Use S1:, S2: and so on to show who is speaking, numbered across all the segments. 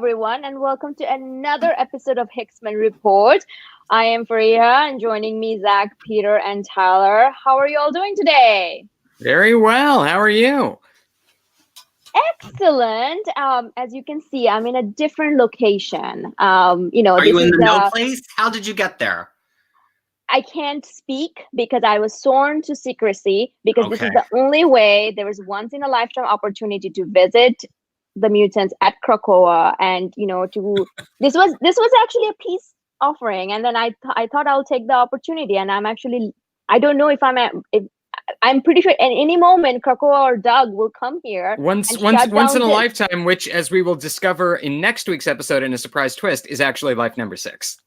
S1: everyone, and welcome to another episode of HiX-Men Report. I am Faria, and joining me, Zach, Peter, and Tyler. How are you all doing today?
S2: Very well. How are you?
S1: Excellent. As you can see, I'm in a different location.
S3: Are you in the no place? How did you get there?
S1: I can't speak because I was sworn to secrecy because this is
S3: Okay.
S1: the only way. There was once in a lifetime opportunity to visit the mutants at Krakoa, and this was actually a peace offering, and then I thought I'll take the opportunity, and I don't know if I'm pretty sure at any moment Krakoa or Doug will come here
S2: Once
S1: and
S2: in
S1: shut down
S2: a
S1: this.
S2: lifetime, which, as we will discover in next week's episode in a surprise twist, is actually life number 6.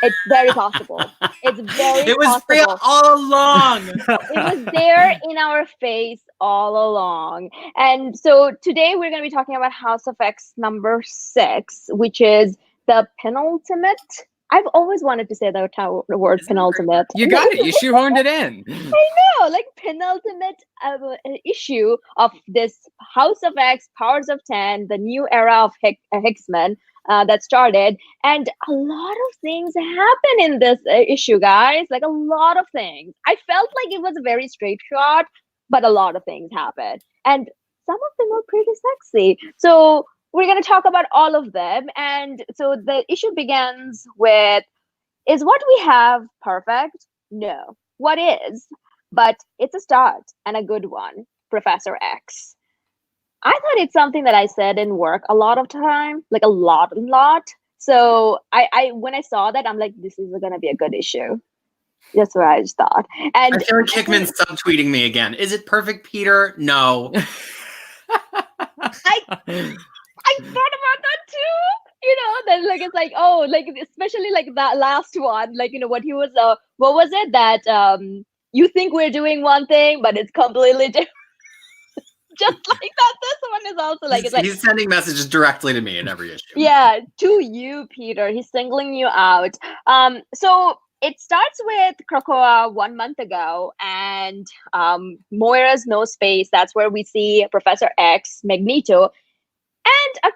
S1: It's very possible. It's very
S3: It was
S1: possible.
S3: real all along.
S1: It was there in our face all along. And so today we're going to be talking about House of X number 6, which is the penultimate. I've always wanted to say the word penultimate.
S2: You got it. You shoehorned it in.
S1: I know, like penultimate issue of this House of X, Powers of 10, the new era of HiX-Men that started. And a lot of things happen in this issue, guys. Like a lot of things. I felt like it was a very straight shot, but a lot of things happened. And some of them were pretty sexy. So we're going to talk about all of them. And so the issue begins with, is what we have perfect? No. What is? But it's a start, and a good one. Professor X. I thought it's something that I said in work a lot of time, like a lot. So I when I saw that, I'm like, this is going to be a good issue. That's what I just thought. And
S3: I feel like Hickman's subtweeting me again. Is it perfect, Peter? No.
S1: I thought about that too. Then like it's like, oh, like especially like that last one, like what he was what was it that you think we're doing one thing, but it's completely different. Just like that, this one is also like
S3: he's sending messages directly to me in every issue.
S1: Yeah, to you, Peter. He's singling you out. So it starts with Krakoa 1 month ago, and Moira's No Space. That's where we see Professor X, Magneto, and a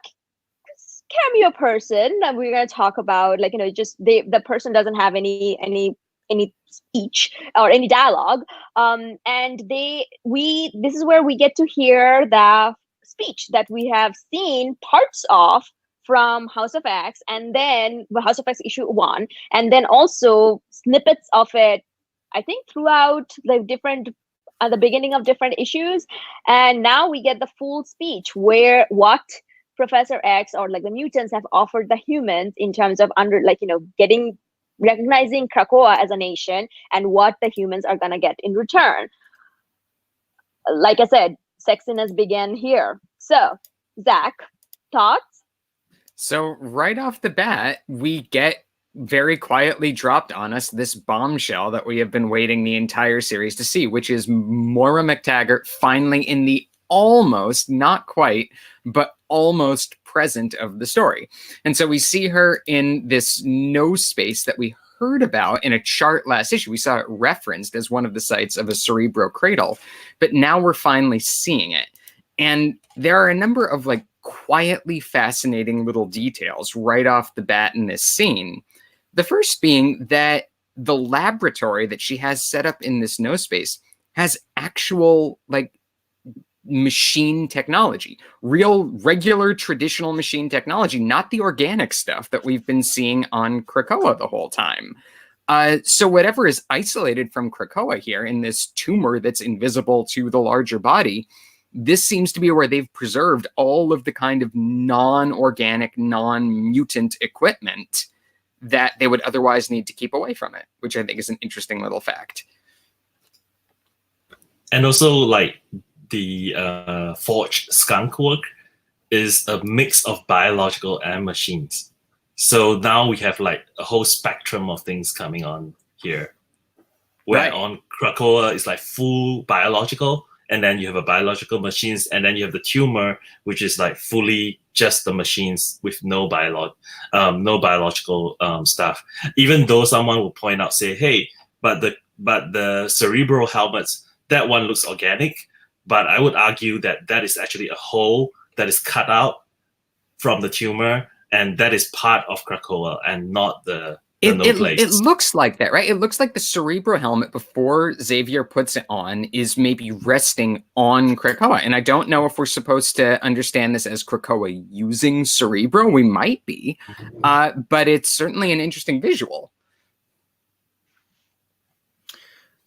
S1: cameo person that we're going to talk about. Like just the person doesn't have any speech or any dialogue, and this is where we get to hear the speech that we have seen parts of from House of X, and then House of X issue 1, and then also snippets of it, I think, throughout the different at the beginning of different issues. And now we get the full speech where what Professor X or like the mutants have offered the humans in terms of recognizing Krakoa as a nation, and what the humans are gonna get in return. Like I said, sexiness began here. So, Zach, thoughts?
S2: So right off the bat, we get very quietly dropped on us this bombshell that we have been waiting the entire series to see, which is Moira McTaggart finally in the almost, not quite, but almost present of the story. And so we see her in this no space that we heard about in a chart last issue. We saw it referenced as one of the sites of a Cerebro cradle, but now we're finally seeing it. And there are a number of like quietly fascinating little details right off the bat in this scene. The first being that the laboratory that she has set up in this no space has actual like machine technology, real, regular, traditional machine technology, not the organic stuff that we've been seeing on Krakoa the whole time. So whatever is isolated from Krakoa here in this tumor that's invisible to the larger body, this seems to be where they've preserved all of the kind of non-organic, non-mutant equipment that they would otherwise need to keep away from it, which I think is an interesting little fact.
S4: And also, like, the forged skunk work is a mix of biological and machines. So now we have like a whole spectrum of things coming on here. Where
S2: Right.
S4: on Krakoa it's like full biological, and then you have a biological machines, and then you have the tumor, which is like fully just the machines with no biological stuff. Even though someone will point out, say, hey, but the cerebral helmets, that one looks organic. But I would argue that that is actually a hole that is cut out from the tumor, and that is part of Krakoa and not the no place.
S2: It looks like that, right? It looks like the Cerebro helmet before Xavier puts it on is maybe resting on Krakoa. And I don't know if we're supposed to understand this as Krakoa using Cerebro. We might be, but it's certainly an interesting visual.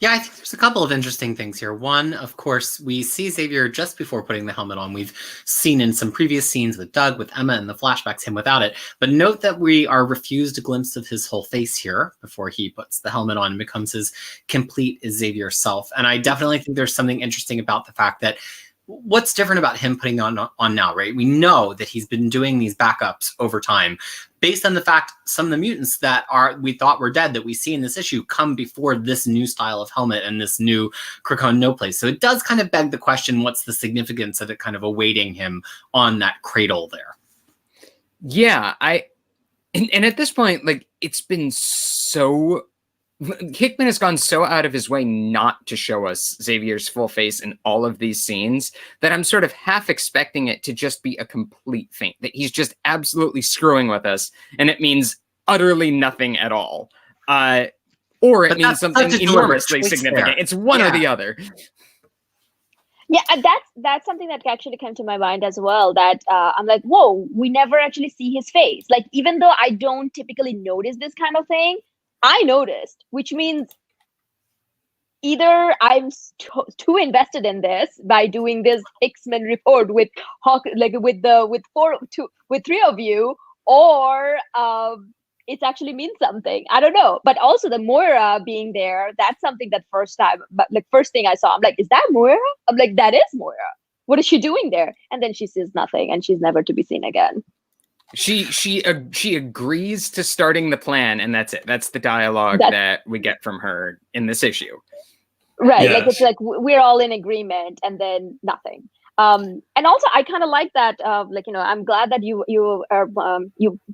S3: Yeah, I think there's a couple of interesting things here. One, of course, we see Xavier just before putting the helmet on. We've seen in some previous scenes with Doug, with Emma, and the flashbacks him without it. But note that we are refused a glimpse of his whole face here before he puts the helmet on and becomes his complete Xavier self. And I definitely think there's something interesting about the fact that what's different about him putting on now, right? We know that he's been doing these backups over time based on the fact some of the mutants that we thought were dead that we see in this issue come before this new style of helmet and this new Krakoa no place. So it does kind of beg the question, what's the significance of it kind of awaiting him on that cradle there?
S2: Yeah, and at this point, like, it's been so... Hickman has gone so out of his way not to show us Xavier's full face in all of these scenes that I'm sort of half expecting it to just be a complete feint, that he's just absolutely screwing with us, and it means utterly nothing at all. Or it means something enormously significant. There. It's one or the other.
S1: Yeah, that's something that actually came to my mind as well, that I'm like, whoa, we never actually see his face. Like, even though I don't typically notice this kind of thing, I noticed, which means either I'm too invested in this by doing this X-Men report with three of you, or it actually means something. I don't know. But also the Moira being there, that's something that first thing I saw, I'm like, is that Moira? I'm like, that is Moira. What is she doing there? And then she sees nothing, and she's never to be seen again.
S2: She agrees to starting the plan, and that's it. That's the dialogue that we get from her in this issue.
S1: Right. Yes. Like, it's like we're all in agreement, and then nothing. And also I kind of like that, I'm glad that you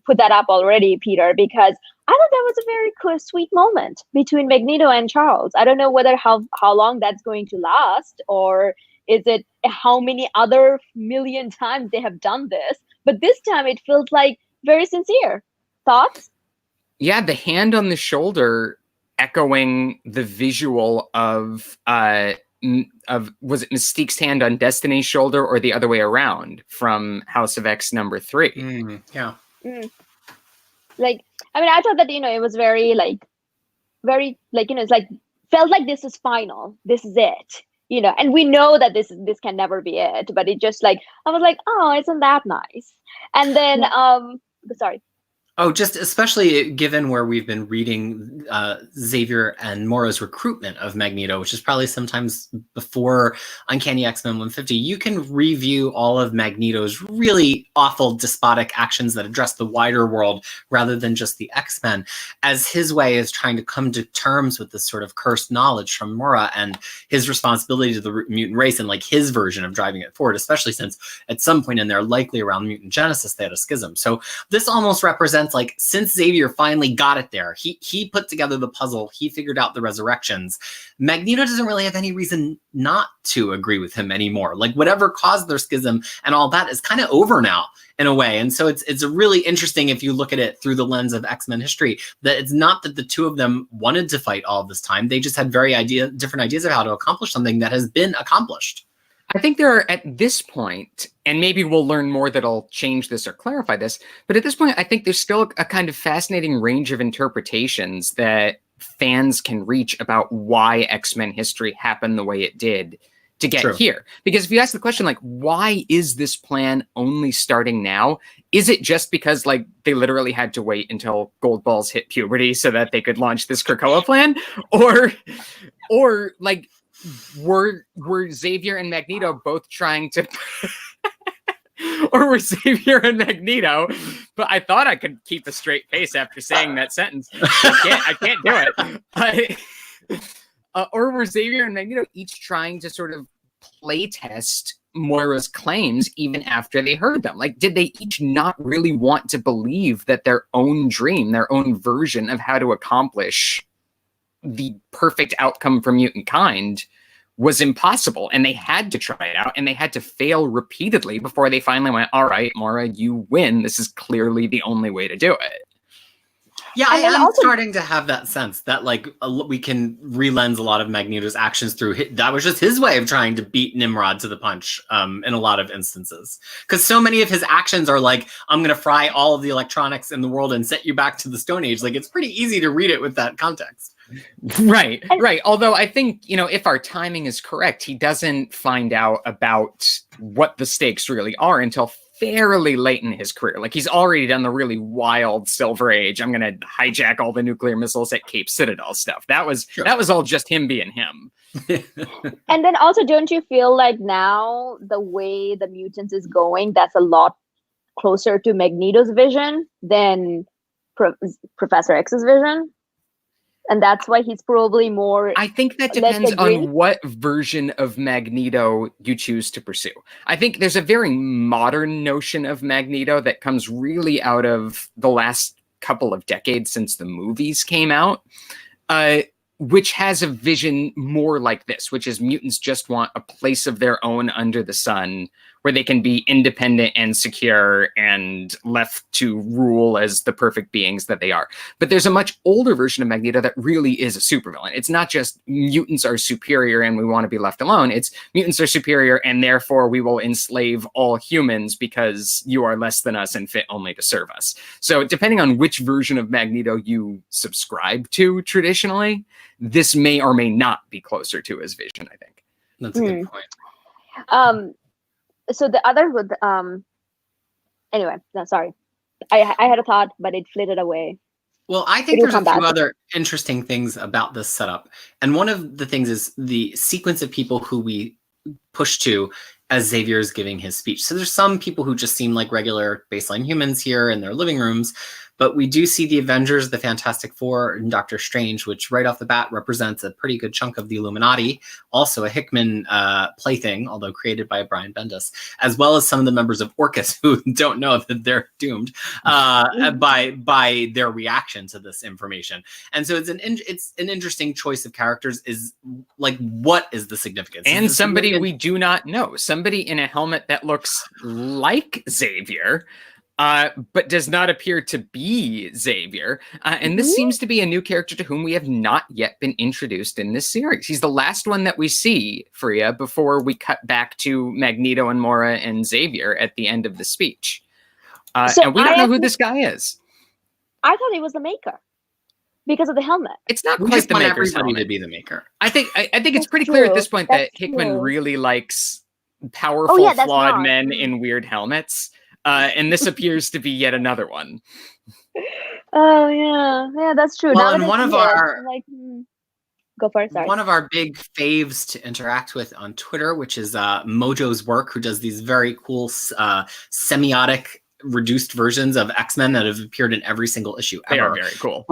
S1: put that up already, Peter, because I thought that was a very sweet moment between Magneto and Charles. I don't know whether how long that's going to last, or is it how many other million times they have done this. But this time it feels like very sincere. Thoughts?
S2: Yeah, the hand on the shoulder echoing the visual of was it Mystique's hand on Destiny's shoulder, or the other way around from House of X #3?
S3: Yeah.
S1: Like, I mean, I thought that, it was very it's like, felt like this is final. This is it. And we know that this can never be it, but it just, like, I was like, oh, isn't that nice? And then, sorry.
S3: Oh, just especially given where we've been reading Xavier and Moira's recruitment of Magneto, which is probably sometimes before Uncanny X-Men 150, you can review all of Magneto's really awful despotic actions that address the wider world rather than just the X-Men as his way of trying to come to terms with this sort of cursed knowledge from Moira and his responsibility to the mutant race, and like his version of driving it forward, especially since at some point in there, likely around mutant genesis, they had a schism. So this almost represents, like, since Xavier finally got it there, he put together the puzzle, he figured out the resurrections, Magneto doesn't really have any reason not to agree with him anymore. Like, whatever caused their schism and all that is kind of over now in a way. And so it's really interesting if you look at it through the lens of X-Men history, that it's not that the two of them wanted to fight all this time. They just had different ideas of how to accomplish something that has been accomplished.
S2: I think there are, at this point, and maybe we'll learn more that'll change this or clarify this, but at this point, I think there's still a kind of fascinating range of interpretations that fans can reach about why X-Men history happened the way it did to get here. Because if you ask the question, like, why is this plan only starting now? Is it just because, like, they literally had to wait until Goldballs hit puberty so that they could launch this Krakoa plan? Or like, were Xavier and Magneto both trying to or were Xavier and Magneto, but I thought I could keep a straight face after saying that sentence. I can't do it. Or were Xavier and Magneto each trying to sort of play test Moira's claims even after they heard them? Like, did they each not really want to believe that their own dream, their own version of how to accomplish the perfect outcome for mutant kind was impossible, and they had to try it out, and they had to fail repeatedly before they finally went, all right, Mora, you win. This is clearly the only way to do it.
S3: Yeah, I am also starting to have that sense that like we can relens a lot of Magneto's actions through that was just his way of trying to beat Nimrod to the punch in a lot of instances. Because so many of his actions are like, I'm going to fry all of the electronics in the world and set you back to the Stone Age. Like, it's pretty easy to read it with that context.
S2: Right. Although I think, if our timing is correct, he doesn't find out about what the stakes really are until fairly late in his career. Like, he's already done the really wild Silver Age, I'm going to hijack all the nuclear missiles at Cape Citadel stuff. That was all just him being him.
S1: And then also, don't you feel like now the way the mutants is going, that's a lot closer to Magneto's vision than Professor X's vision? And that's why he's probably more...
S2: I think that depends on what version of Magneto you choose to pursue. I think there's a very modern notion of Magneto that comes really out of the last couple of decades since the movies came out, which has a vision more like this, which is mutants just want a place of their own under the sun where they can be independent and secure and left to rule as the perfect beings that they are. But there's a much older version of Magneto that really is a supervillain. It's not just mutants are superior and we want to be left alone. It's mutants are superior and therefore we will enslave all humans because you are less than us and fit only to serve us. So depending on which version of Magneto you subscribe to traditionally, this may or may not be closer to his vision, I think.
S3: That's a good point.
S1: So the other would anyway, no, sorry. I had a thought, but it flitted away.
S3: Well, I think there's a few other interesting things about this setup. And one of the things is the sequence of people who we push to as Xavier is giving his speech. So there's some people who just seem like regular baseline humans here in their living rooms, but we do see the Avengers, the Fantastic Four, and Doctor Strange, which right off the bat represents a pretty good chunk of the Illuminati, also a Hickman plaything, although created by Brian Bendis, as well as some of the members of Orcus who don't know that they're doomed by their reaction to this information. And so it's an interesting choice of characters. Is like, what is the significance?
S2: And somebody we do not know, somebody in a helmet that looks like Xavier, but does not appear to be Xavier. And this seems to be a new character to whom we have not yet been introduced in this series. He's the last one that we see, Freya, before we cut back to Magneto and Mora and Xavier at the end of the speech. And we don't know who this guy is.
S1: I thought he was the Maker because of the helmet.
S2: It's not quite the Maker's helmet
S3: to be the Maker.
S2: I think it's pretty clear at this point that Hickman really likes powerful, flawed men in weird helmets. And this appears to be yet another one.
S1: Oh yeah, that's true.
S3: Well, and one of our
S1: go for it. Sorry.
S3: One of our big faves to interact with on Twitter, which is Mojo's Work, who does these very cool semiotic reduced versions of X-Men that have appeared in every single issue ever.
S2: They are very cool.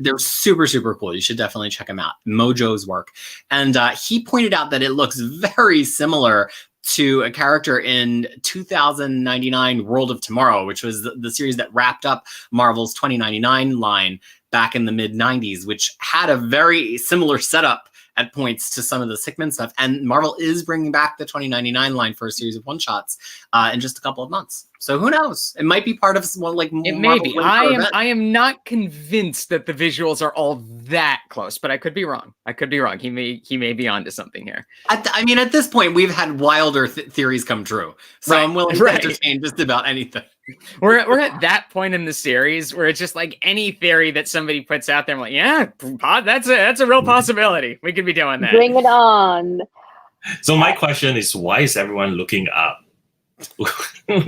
S3: They're super, super cool. You should definitely check them out. Mojo's Work. And he pointed out that it looks very similar to a character in 2099 World of Tomorrow, which was the series that wrapped up Marvel's 2099 line back in the mid-90s, which had a very similar setup at points to some of the Hickman stuff. And Marvel is bringing back the 2099 line for a series of one-shots in just a couple of months. So who knows? It might be part of one like
S2: it may be. I am not convinced that the visuals are all that close, but I could be wrong. He may be onto something here.
S3: I mean, at this point, we've had wilder theories come true, so I'm willing to entertain just about anything.
S2: We're at that point in the series where it's just like any theory that somebody puts out there, I'm like, yeah, that's a real possibility. We could be doing that.
S1: Bring it on.
S4: So my question is, why is everyone looking up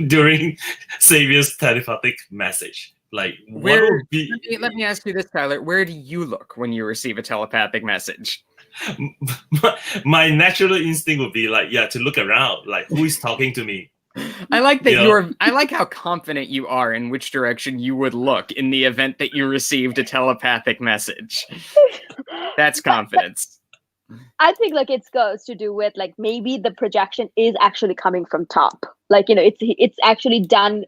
S4: during Xavier's telepathic message? Like, what would be...
S2: Let me ask you this, Tyler. Where do you look when you receive a telepathic message?
S4: My natural instinct would be like, to look around, like, who is talking to me?
S2: I like that I like how confident you are in which direction you would look in the event that you received a telepathic message. That's confidence.
S1: I think like it goes to do with like maybe the projection is actually coming from top. Like, it's actually done.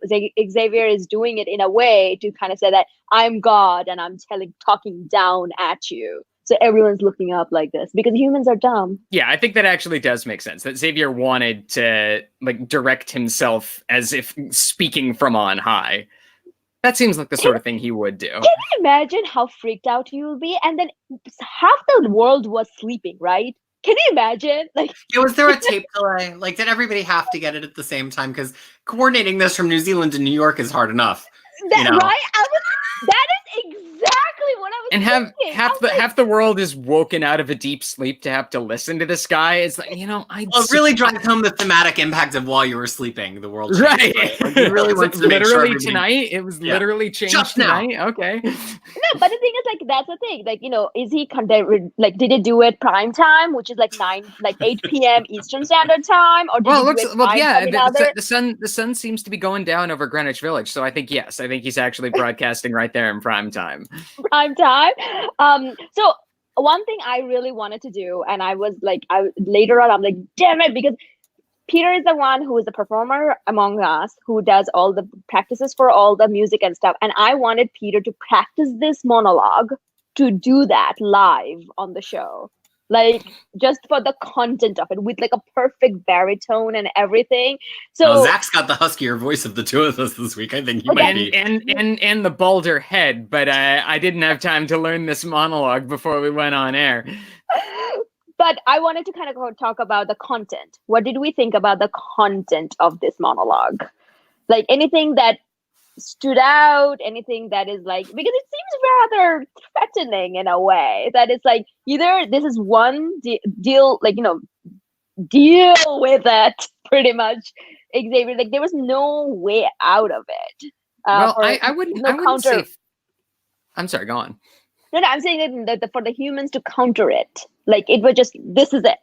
S1: Xavier is doing it in a way to kind of say that I'm God and I'm talking down at you. So everyone's looking up like this because humans are dumb.
S2: Yeah, I think that actually does make sense. That Xavier wanted to like direct himself as if speaking from on high. That seems like the sort of thing he would do.
S1: Can you imagine how freaked out you'll be? And then half the world was sleeping, right? Can you imagine? Like,
S3: yeah, was there a tape delay? Like, did everybody have to get it at the same time? Because coordinating this from New Zealand to New York is hard enough.
S1: that, right? That is exactly what I was
S2: And
S1: thinking.
S2: half the world is woken out of a deep sleep to have to listen to this guy. It's like,
S3: Well, it really drives home the thematic impact of while you were sleeping, the world changed,
S2: right.
S3: Like, you really want to make
S2: literally
S3: sure everybody...
S2: tonight. It was literally changed
S3: Just now.
S2: tonight. Okay.
S1: No, but the thing is, like, that's the thing. Like, is he like, did it do it prime time, which is like 8 p.m. Eastern Standard Time, or did
S2: the sun seems to be going down over Greenwich Village, so I think yes, I think he's actually broadcasting right there in prime time.
S1: Prime time. So one thing I really wanted to do, and I was like, later on, I'm like, damn it, because Peter is the one who is the performer among us who does all the practices for all the music and stuff. And I wanted Peter to practice this monologue to do that live on the show. Like, just for the content of it, with like a perfect baritone and everything. So
S3: Zach's got the huskier voice of the two of us this week. I think he might be.
S2: And the balder head, but I didn't have time to learn this monologue before we went on air.
S1: But I wanted to kind of talk about the content. What did we think about the content of this monologue? Like, anything that stood out, anything that is like, because it seems rather threatening in a way, that it's like, either this is one deal, like, deal with it, pretty much, Xavier. Like, there was no way out of it.
S2: I wouldn't say. I'm sorry, go on.
S1: No, I'm saying that for the humans to counter it, like, it was just, this is it.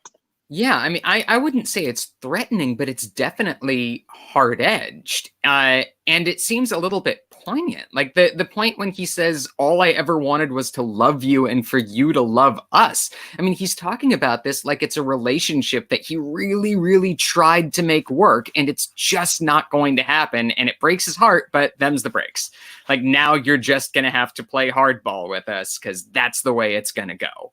S2: Yeah, I mean, I wouldn't say it's threatening, but it's definitely hard-edged. And it seems a little bit poignant. Like the point when he says, all I ever wanted was to love you and for you to love us. I mean, he's talking about this like it's a relationship that he really, really tried to make work, and it's just not going to happen. And it breaks his heart, but them's the breaks. Like, now you're just going to have to play hardball with us because that's the way it's going to go.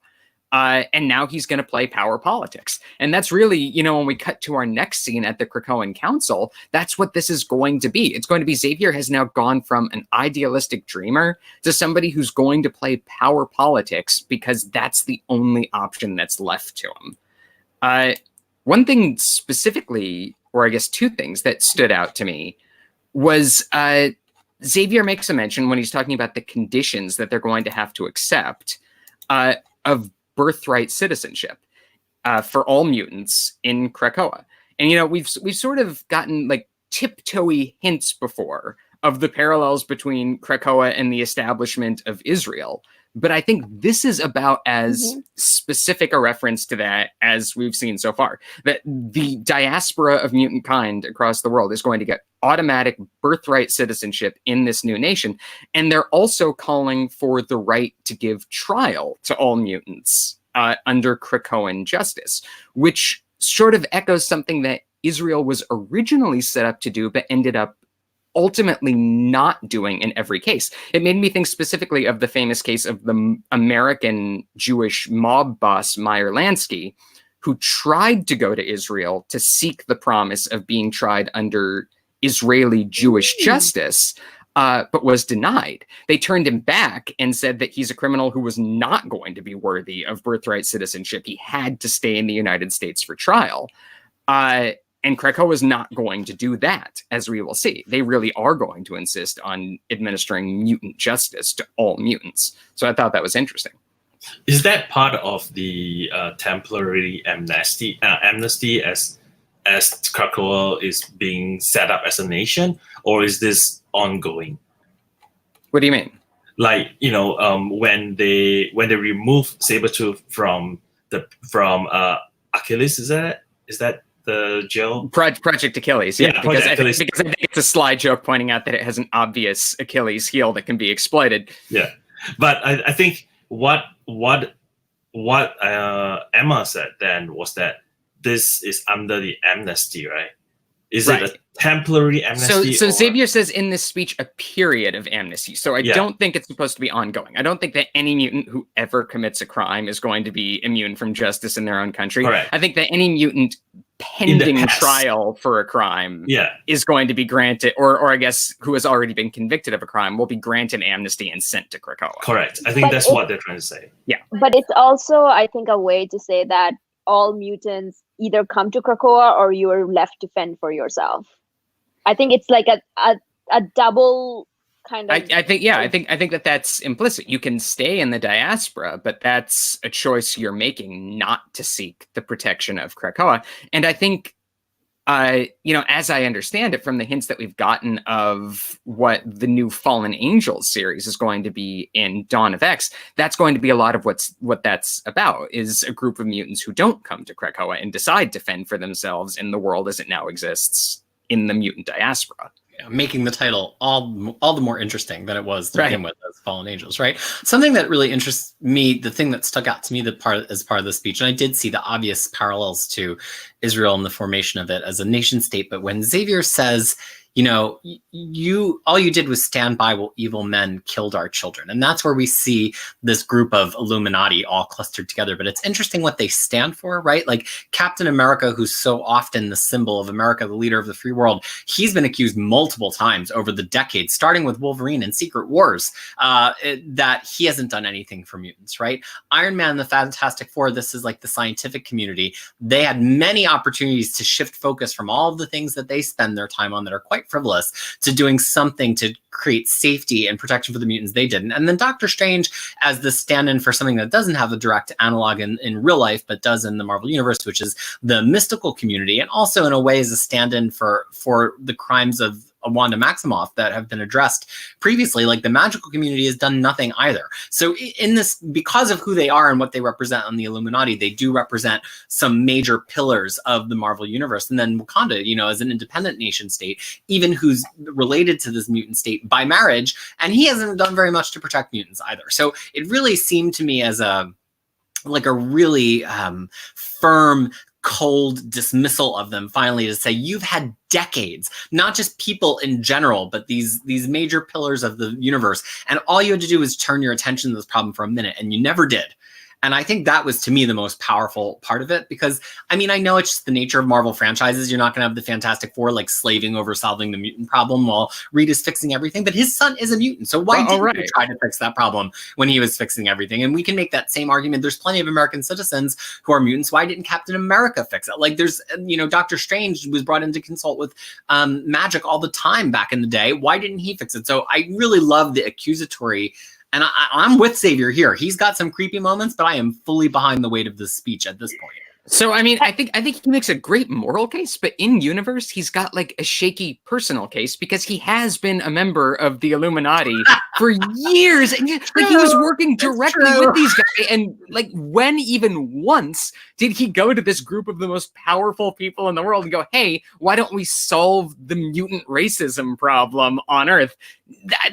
S2: And now he's going to play power politics. And that's really, when we cut to our next scene at the Krakoan Council, that's what this is going to be. It's going to be Xavier has now gone from an idealistic dreamer to somebody who's going to play power politics because that's the only option that's left to him. One thing specifically, or I guess two things that stood out to me was Xavier makes a mention when he's talking about the conditions that they're going to have to accept of birthright citizenship for all mutants in Krakoa. And, we've sort of gotten like tiptoey hints before of the parallels between Krakoa and the establishment of Israel. But I think this is about as specific a reference to that as we've seen so far. That the diaspora of mutant kind across the world is going to get automatic birthright citizenship in this new nation. And they're also calling for the right to give trial to all mutants under Krakoan justice, which sort of echoes something that Israel was originally set up to do, but ended up ultimately not doing in every case. It made me think specifically of the famous case of the American Jewish mob boss Meyer Lansky, who tried to go to Israel to seek the promise of being tried under Israeli Jewish justice, but was denied. They turned him back and said that he's a criminal who was not going to be worthy of birthright citizenship. He had to stay in the United States for trial. And Krakoa is not going to do that, as we will see. They really are going to insist on administering mutant justice to all mutants. So I thought that was interesting.
S4: Is that part of the temporary amnesty as Krakoa is being set up as a nation, or is this ongoing?
S2: What do you mean?
S4: Like, when they remove Sabretooth from Achilles, is that the jail?
S2: Project Achilles, yeah, because I think it's a sly joke pointing out that it has an obvious Achilles heel that can be exploited.
S4: Yeah, but I think what Emma said then was that this is under the amnesty, right? Is it a temporary amnesty?
S2: So Xavier says in this speech a period of amnesty. So I don't think it's supposed to be ongoing. I don't think that any mutant who ever commits a crime is going to be immune from justice in their own country.
S4: Correct.
S2: I think that any mutant pending trial for a crime is going to be granted, or I guess who has already been convicted of a crime will be granted amnesty and sent to Krakoa.
S4: Correct. I think that's what they're trying to say.
S2: Yeah.
S1: But it's also, I think, a way to say that all mutants either come to Krakoa or you are left to fend for yourself. I think it's like a double kind of.
S2: I think that that's implicit. You can stay in the diaspora, but that's a choice you're making not to seek the protection of Krakoa. And I think, as I understand it from the hints that we've gotten of what the new Fallen Angels series is going to be in Dawn of X, that's going to be a lot of what that's about, is a group of mutants who don't come to Krakoa and decide to fend for themselves in the world as it now exists in the mutant diaspora.
S3: Making the title all the more interesting than it was to begin with as Fallen Angels, right? Something that really interests me, the thing that stuck out to me as part of the speech, and I did see the obvious parallels to Israel and the formation of it as a nation state, but when Xavier says, all you did was stand by while evil men killed our children. And that's where we see this group of Illuminati all clustered together. But it's interesting what they stand for, right? Like Captain America, who's so often the symbol of America, the leader of the free world, he's been accused multiple times over the decades, starting with Wolverine and Secret Wars, that he hasn't done anything for mutants, right? Iron Man and the Fantastic Four, this is like the scientific community. They had many opportunities to shift focus from all of the things that they spend their time on that are quite frivolous to doing something to create safety and protection for the mutants. They didn't. And then Doctor Strange as the stand-in for something that doesn't have a direct analog in real life, but does in the Marvel Universe, which is the mystical community, and also in a way is a stand-in for the crimes of Wanda Maximoff that have been addressed previously. Like the magical community has done nothing either. So in this, because of who they are and what they represent on the Illuminati, they do represent some major pillars of the Marvel Universe. And then Wakanda, as an independent nation state, even who's related to this mutant state by marriage, and he hasn't done very much to protect mutants either. So it really seemed to me as a really firm, cold dismissal of them finally to say, you've had decades, not just people in general, but these major pillars of the universe, and all you had to do was turn your attention to this problem for a minute, and you never did. And I think that was, to me, the most powerful part of it, because, I know it's just the nature of Marvel franchises. You're not going to have the Fantastic Four, slaving over solving the mutant problem while Reed is fixing everything. But his son is a mutant. So why didn't he try to fix that problem when he was fixing everything? And we can make that same argument. There's plenty of American citizens who are mutants. Why didn't Captain America fix it? There's, Doctor Strange was brought in to consult with magic all the time back in the day. Why didn't he fix it? So I really love the accusatory. And I'm with Xavier here. He's got some creepy moments, but I am fully behind the weight of this speech at this point.
S2: So, I think he makes a great moral case, but in universe, he's got a shaky personal case because he has been a member of the Illuminati for years. And he was working directly with these guys. And when even once did he go to this group of the most powerful people in the world and go, hey, why don't we solve the mutant racism problem on Earth?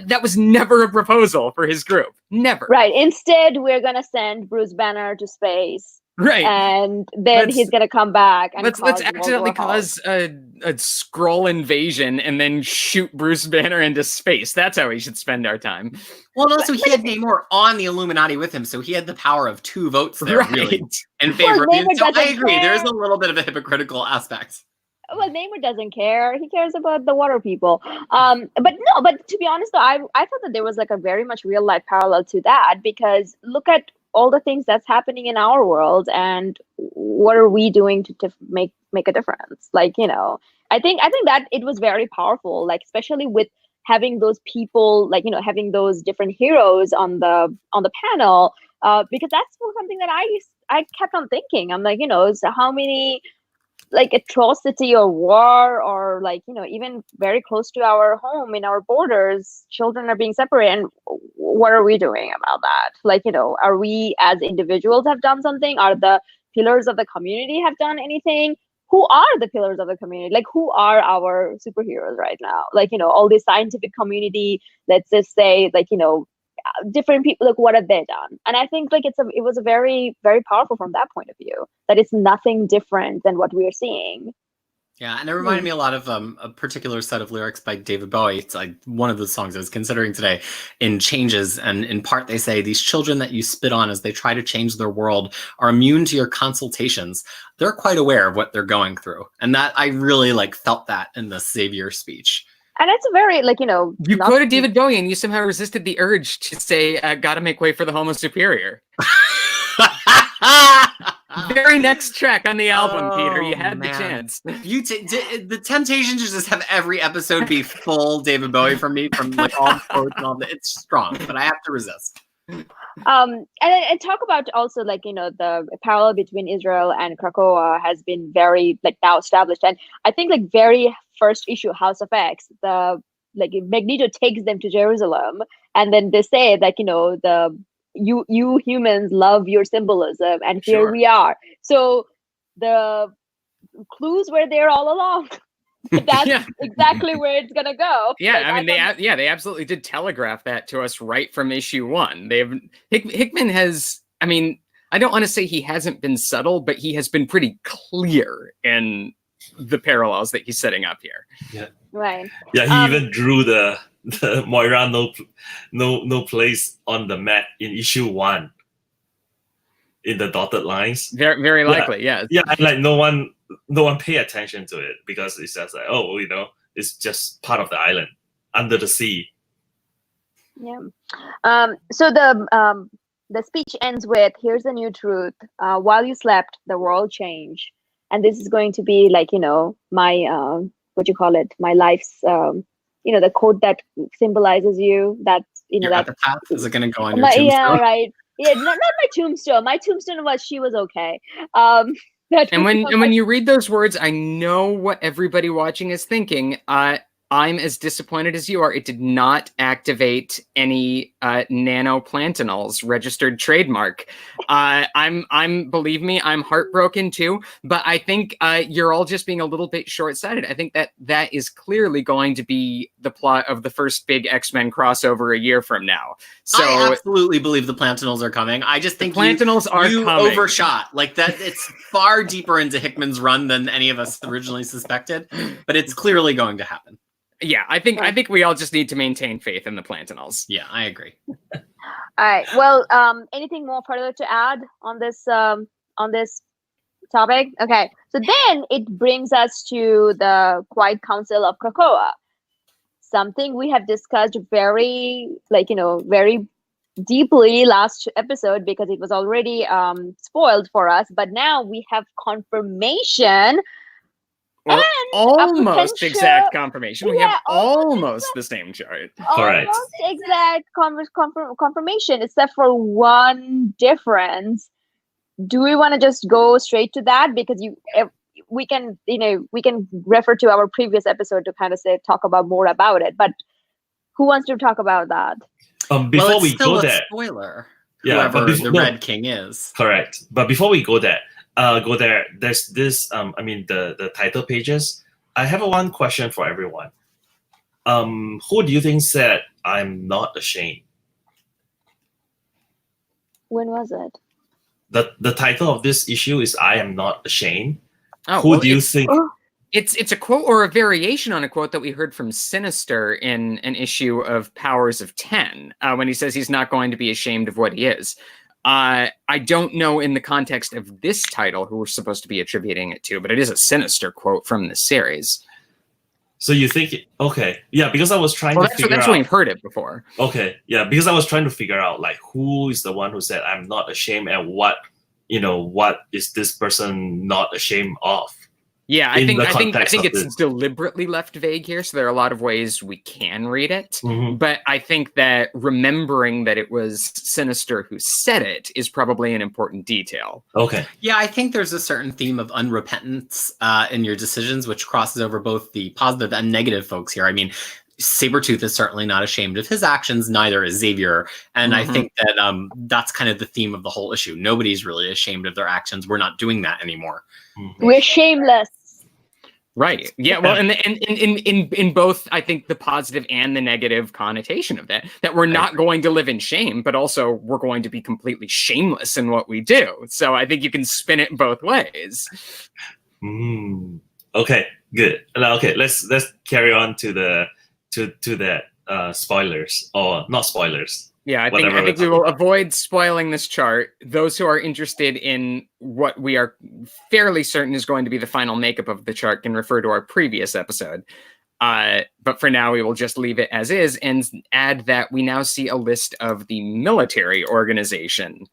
S2: That was never a proposal for his group. Never.
S1: Right. Instead, we're going to send Bruce Banner to space.
S2: Right.
S1: And then he's going to come back. And
S2: let's accidentally cause a Skrull invasion and then shoot Bruce Banner into space. That's how we should spend our time.
S3: Well, also, he had Namor on the Illuminati with him, so he had the power of 2 votes there, really, in favor of him. So I agree. There's a little bit of a hypocritical aspect.
S1: Well, Namor doesn't care. He cares about the water people. But to be honest, though, I thought that there was a very much real life parallel to that, because look at all the things that's happening in our world, and what are we doing to make a difference? I think that it was very powerful, especially with having those people, having those different heroes on the panel, because that's something that I kept on thinking. I'm so how many atrocity or war or even very close to our home, in our borders, children are being separated, and what are we doing about that? Are we as individuals have done something? Are the pillars of the community have done anything? Who are the pillars of the community? Who are our superheroes right now? All this scientific community, let's just say, different people, what have they done? And I think it was a very, very powerful from that point of view, that it's nothing different than what we are seeing.
S3: Yeah, and it reminded me a lot of a particular set of lyrics by David Bowie. It's like one of the songs I was considering today in Changes. And in part, they say, these children that you spit on as they try to change their world are immune to your consultations. They're quite aware of what they're going through. And that I really felt that in the Xavier speech.
S1: And it's a very,
S2: You quoted David Bowie and you somehow resisted the urge to say, gotta make way for the Homo Superior. Very next track on the album, Peter. You had the chance.
S3: The temptation to just have every episode be full David Bowie from me, from all the quotes and all that. It's strong, but I have to resist.
S1: And talk about also the parallel between Israel and Krakoa has been very now established, and I think very first issue House of X, the Magneto takes them to Jerusalem, and then they say you humans love your symbolism, and here we are. So the clues were there all along. That's exactly where it's gonna go.
S2: Yeah, they absolutely did telegraph that to us right from issue 1. Hickman has, I don't want to say he hasn't been subtle, but he has been pretty clear in the parallels that he's setting up here.
S4: Yeah.
S1: Right.
S4: Yeah, he even drew the Moira no place on the map in issue 1 in the dotted lines.
S2: Very, very likely, yeah.
S4: Yeah, and no one pay attention to it because it's just it's just part of the island under the sea.
S1: Yeah. So the speech ends with, "Here's the new truth. While you slept, the world changed, and this is going to be my my life's the quote that symbolizes you. That's
S3: at the path. Is it going to go on your tombstone?
S1: Yeah, right. Yeah, not my tombstone. My tombstone was she was okay.
S2: And when you read those words, I know what everybody watching is thinking. I'm as disappointed as you are. It did not activate any nanoplantanol's registered trademark. Believe me, I'm heartbroken too. But I think you're all just being a little bit short-sighted. I think that is clearly going to be the plot of the first big X-Men crossover a year from now. So
S3: I absolutely believe the plantanols are coming. I just think
S2: plantanols are
S3: you
S2: coming.
S3: Overshot that. It's far deeper into Hickman's run than any of us originally suspected, but it's clearly going to happen.
S2: Yeah, I think we all just need to maintain faith in the plantanols.
S3: Yeah, I agree.
S1: All right. Well, anything more further to add on this topic? Okay. So then it brings us to the Quiet Council of Krakoa. Something we have discussed very very deeply last episode because it was already spoiled for us, but now we have confirmation.
S2: Well, almost exact confirmation. We have almost the same chart.
S4: Correct.
S1: Almost exact confirmation, except for one difference. Do we want to just go straight to that? Because we can refer to our previous episode to kind of talk about more about it. But who wants to talk about that?
S3: Before
S4: we go there,
S3: spoiler.
S4: Yeah,
S3: whoever the Red King is.
S4: Correct. But before we go there, there's this the title pages. I have one question for everyone. Who do you think said I'm not ashamed?
S1: When was it?
S4: The title of this issue is I am not ashamed.
S2: Who
S4: do you think?
S2: It's a quote or a variation on a quote that we heard from Sinister in an issue of Powers of 10 when he says he's not going to be ashamed of what he is. I don't know in the context of this title who we're supposed to be attributing it to, but it is a Sinister quote from the series.
S4: So you think, okay, yeah, because I was trying to figure out.
S2: That's when we've heard it before.
S4: Okay, yeah, because I was trying to figure out who is the one who said I'm not ashamed and what is this person not ashamed of?
S2: Yeah, I think it's deliberately left vague here, so there are a lot of ways we can read it. Mm-hmm. But I think that remembering that it was Sinister who said it is probably an important detail.
S4: Okay.
S3: Yeah, I think there's a certain theme of unrepentance in your decisions, which crosses over both the positive and negative folks here. I mean, Sabretooth is certainly not ashamed of his actions, neither is Xavier. And I think that that's kind of the theme of the whole issue. Nobody's really ashamed of their actions. We're not doing that anymore.
S1: Mm-hmm. We're shameless.
S2: Right. Yeah. Well, and in both, I think the positive and the negative connotation of that we're not going to live in shame, but also we're going to be completely shameless in what we do. So I think you can spin it both ways.
S4: Okay. Good. Okay, let's carry on to the to that spoilers or not spoilers.
S2: Yeah, I
S4: Whatever
S2: think
S4: we're
S2: we will
S4: talking
S2: avoid spoiling this chart. Those who are interested in what we are fairly certain is going to be the final makeup of the chart can refer to our previous episode. But for now, we will just leave it as is and add that we now see a list of the military organization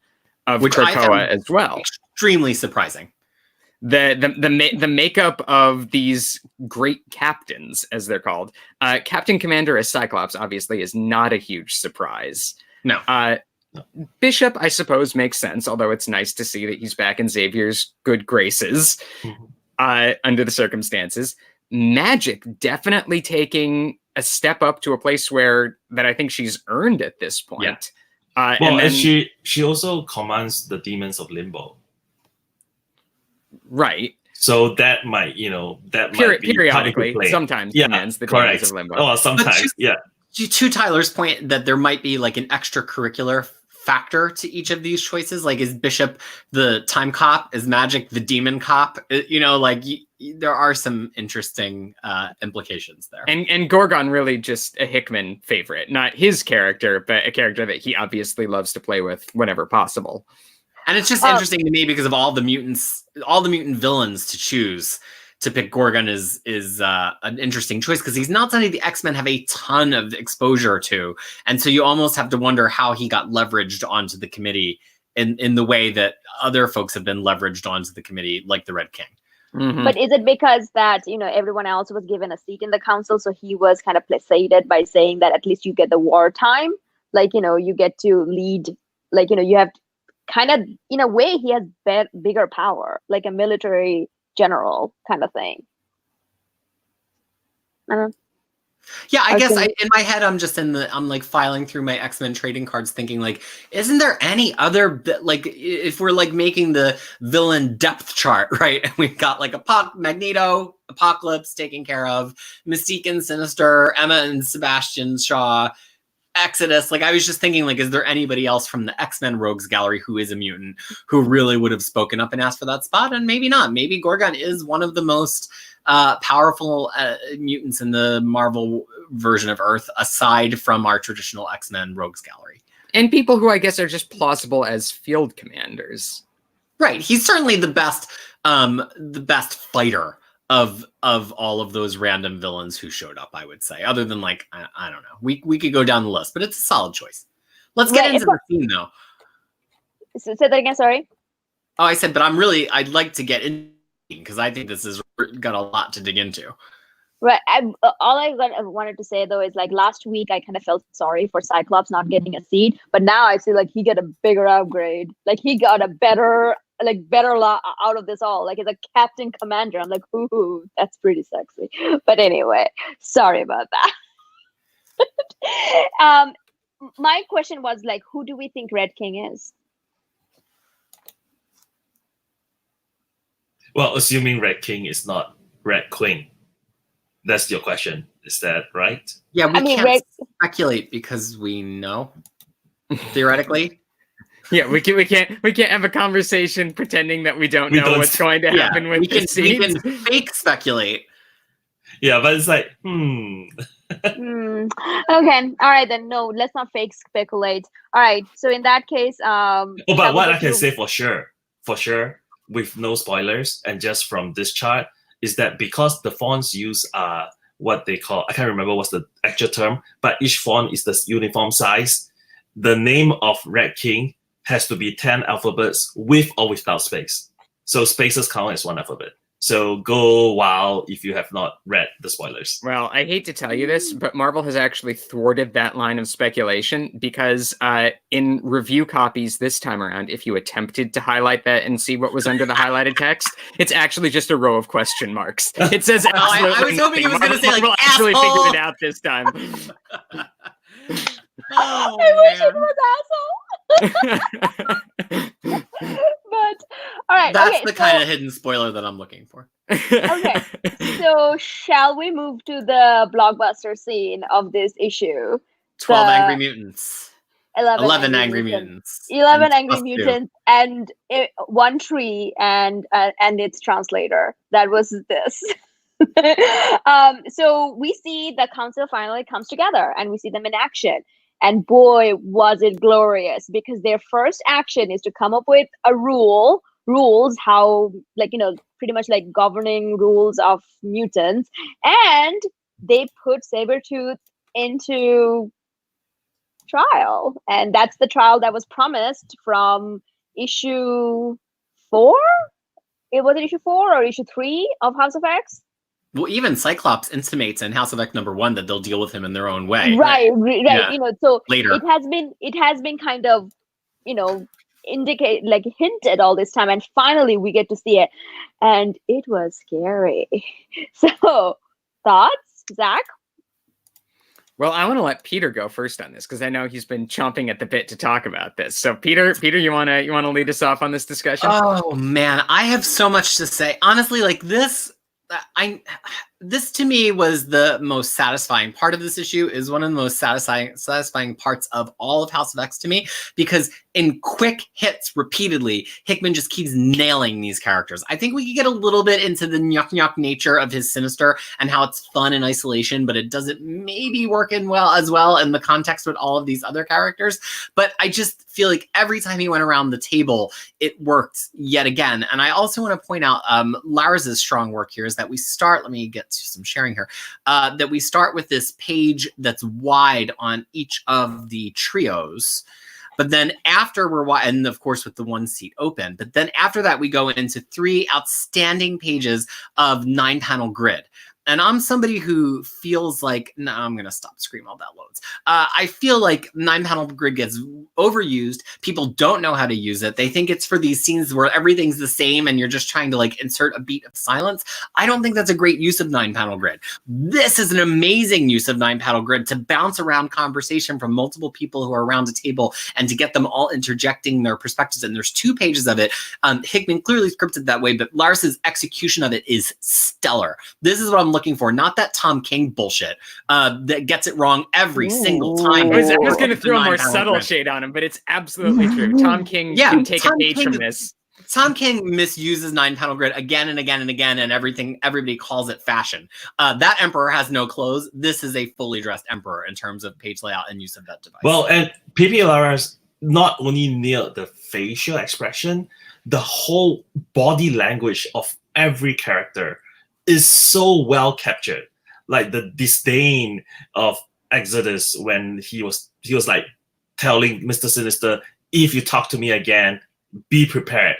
S2: of Krakoa as well.
S3: Extremely surprising.
S2: The makeup of these great captains, as they're called, Captain Commander as Cyclops, obviously, is not a huge surprise.
S3: No.
S2: Bishop, I suppose, makes sense, although it's nice to see that he's back in Xavier's good graces under the circumstances. Magic definitely taking a step up to a place that I think she's earned at this point.
S4: Yeah. And she also commands the demons of Limbo.
S2: Right.
S4: So that might, might be
S2: periodically, sometimes commands the demons of Limbo.
S4: Oh, sometimes,
S3: To Tyler's point that there might be like an extracurricular factor to each of these choices. Like, is Bishop the time cop? Is Magic the demon cop? There are some interesting implications there.
S2: And Gorgon really just a Hickman favorite, not his character, but a character that he obviously loves to play with whenever possible.
S3: And it's just interesting to me because of all the mutant villains to choose. To pick Gorgon is an interesting choice because he's not somebody the X-Men have a ton of exposure to. And so you almost have to wonder how he got leveraged onto the committee in the way that other folks have been leveraged onto the committee, like the Red King.
S2: Mm-hmm.
S1: But is it because that, everyone else was given a seat in the council, so he was kind of placated by saying that at least you get the wartime? Like, you get to lead, like, you have kind of, in a way, he has bigger power, like a military general kind of thing. I don't know.
S3: Yeah, I guess in my head, I'm like filing through my X-Men trading cards thinking like, isn't there any other, like, if we're like making the villain depth chart, right? And we've got like Magneto, Apocalypse taken care of, Mystique and Sinister, Emma and Sebastian Shaw, Exodus. Like, I was just thinking, like, is there anybody else from the X-Men Rogues Gallery who is a mutant who really would have spoken up and asked for that spot? And maybe not. Maybe Gorgon is one of the most powerful mutants in the Marvel version of Earth, aside from our traditional X-Men Rogues Gallery.
S2: And people who I guess are just plausible as field commanders.
S3: Right. He's certainly the best fighter of all of those random villains who showed up, I would say, other than like, I don't know. We could go down the list, but it's a solid choice. Let's get into the theme though.
S1: Say that again, sorry.
S3: Oh, I said, but I'd like to get in because I think this has got a lot to dig into.
S1: Right. All I wanted to say though is like last week I kind of felt sorry for Cyclops not getting a seat, but now I feel like he got a bigger upgrade. Like he got a better out of this all. Like as a captain commander, I'm like, ooh, that's pretty sexy. But anyway, sorry about that. My question was like, who do we think Red King is?
S4: Well, assuming Red King is not Red Queen. That's your question. Is that right?
S3: Yeah, we can't speculate because we know theoretically.
S2: Yeah, we can't have a conversation pretending that we don't know what's going to happen with the scenes.
S3: We can fake speculate.
S4: Yeah, but it's like,
S1: Okay, all right then. No, let's not fake speculate. All right, so in that case,
S4: but what I can say for sure, with no spoilers and just from this chart, is that because the fonts used are what they call, I can't remember what's the actual term, but each font is the uniform size. The name of Red King has to be 10 alphabets with or without space. So spaces count as one alphabet. So go wild if you have not read the spoilers.
S2: Well, I hate to tell you this, but Marvel has actually thwarted that line of speculation because in review copies this time around, if you attempted to highlight that and see what was under the highlighted text, it's actually just a row of question marks. It says absolutely
S3: I was hoping it was going to say like,
S2: Marvel actually figured it out this time.
S3: Oh,
S1: I wish it was asshole. But all right,
S3: that's the kind of hidden spoiler that I'm looking for.
S1: Okay, so shall we move to the blockbuster scene of this issue?
S3: 12 Angry Mutants. 11 Angry Mutants.
S1: 11 Angry Mutants and one tree and its translator. That was this. So we see the council finally comes together and we see them in action. And boy, was it glorious, because their first action is to come up with a rules, how, like, pretty much like governing rules of mutants. And they put Sabretooth into trial. And that's the trial that was promised from issue 4. It was issue 4 or issue 3 of House of X.
S3: Well, even Cyclops intimates in House of X #1 that they'll deal with him in their own way.
S1: Right.
S3: Yeah.
S1: So
S3: Later.
S1: it has been kind of, indicate, like, hinted all this time, and finally we get to see it, and it was scary. So, thoughts, Zach?
S2: Well, I want to let Peter go first on this, because I know he's been chomping at the bit to talk about this. So, Peter, you want to lead us off on this discussion?
S3: Oh man, I have so much to say. Honestly, like this to me was the most satisfying part of this issue. Is one of the most satisfying parts of all of House of X to me, because in quick hits repeatedly, Hickman just keeps nailing these characters. I think we could get a little bit into the nyuk nature of his Sinister and how it's fun in isolation, but it doesn't maybe work in in the context with all of these other characters. But I just feel like every time he went around the table, it worked yet again. And I also want to point out Lars' strong work here is that we start, let me get to some sharing here, that we start with this page that's wide on each of the trios. But then after we're wide, and of course with the one seat open, but then after that, we go into 3 outstanding pages of 9-panel grid. And I'm somebody who feels like, no, I'm going to stop screaming while that loads. I feel like 9-panel grid gets overused. People don't know how to use it. They think it's for these scenes where everything's the same and you're just trying to like insert a beat of silence. I don't think that's a great use of 9-panel grid. This is an amazing use of 9-panel grid to bounce around conversation from multiple people who are around a table and to get them all interjecting their perspectives. And there's 2 pages of it. Hickman clearly scripted that way, but Lars's execution of it is stellar. This is what I'm looking for, not that Tom King bullshit that gets it wrong every single time.
S2: I was going to throw a more subtle shade on him, but it's absolutely true. Tom King can take a page from this.
S3: Tom King misuses 9-panel grid again and again and again, and everybody calls it fashion. That Emperor has no clothes. This is a fully dressed Emperor in terms of page layout and use of that device.
S4: Well, and P.P. Laras not only nailed the facial expression, the whole body language of every character is so well captured. Like the disdain of Exodus when he was like telling Mr. Sinister, if you talk to me again, be prepared.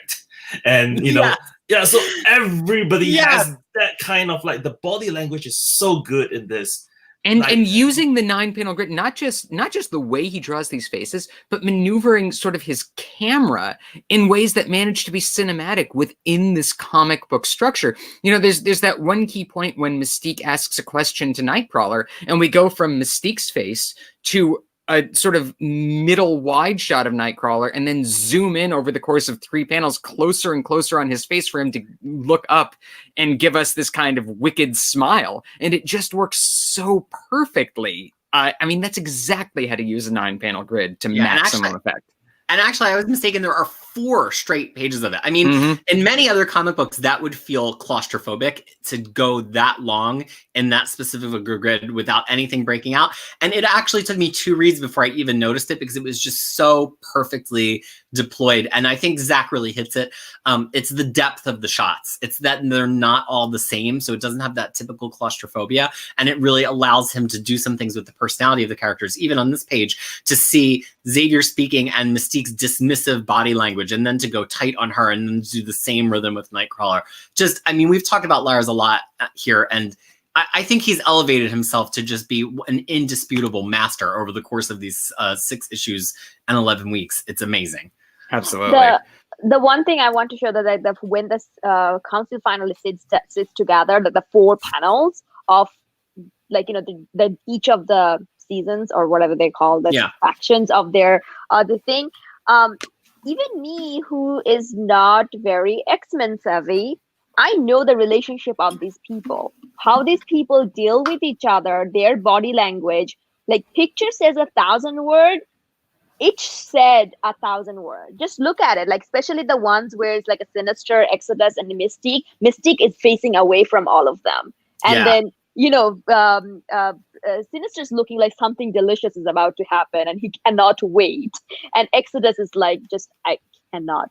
S4: And so everybody has that kind of like, the body language is so good in this.
S2: And using the 9-panel grid, not just the way he draws these faces, but maneuvering sort of his camera in ways that manage to be cinematic within this comic book structure. There's that one key point when Mystique asks a question to Nightcrawler, and we go from Mystique's face to a sort of middle wide shot of Nightcrawler and then zoom in over the course of 3 panels closer and closer on his face for him to look up and give us this kind of wicked smile. And it just works so perfectly. I mean, that's exactly how to use a 9-panel grid to maximum effect.
S3: And actually, I was mistaken. There are 4 straight pages of it. I mean, in many other comic books, that would feel claustrophobic to go that long in that specific grid without anything breaking out. And it actually took me 2 reads before I even noticed it, because it was just so perfectly deployed. And I think Zach really hits it. It's the depth of the shots. It's that they're not all the same, so it doesn't have that typical claustrophobia. And it really allows him to do some things with the personality of the characters, even on this page, to see Xavier speaking and Mystique's dismissive body language, and then to go tight on her and then do the same rhythm with Nightcrawler. Just, I mean, we've talked about Lars a lot here, and I think he's elevated himself to just be an indisputable master over the course of these 6 issues and 11 weeks. It's amazing.
S2: Absolutely.
S1: The one thing I want to show that when this council finally sits together, that the 4 panels of, like, the each of the seasons or whatever they call the factions of their the thing. Even me, who is not very X-Men savvy, I know the relationship of these people, how these people deal with each other, their body language. Like, picture says 1,000 words, each said 1,000 words. Just look at it, like, especially the ones where it's like a Sinister, Exodus, and Mystique. Mystique is facing away from all of them. And then, Sinister's looking like something delicious is about to happen and he cannot wait. And Exodus is like, I cannot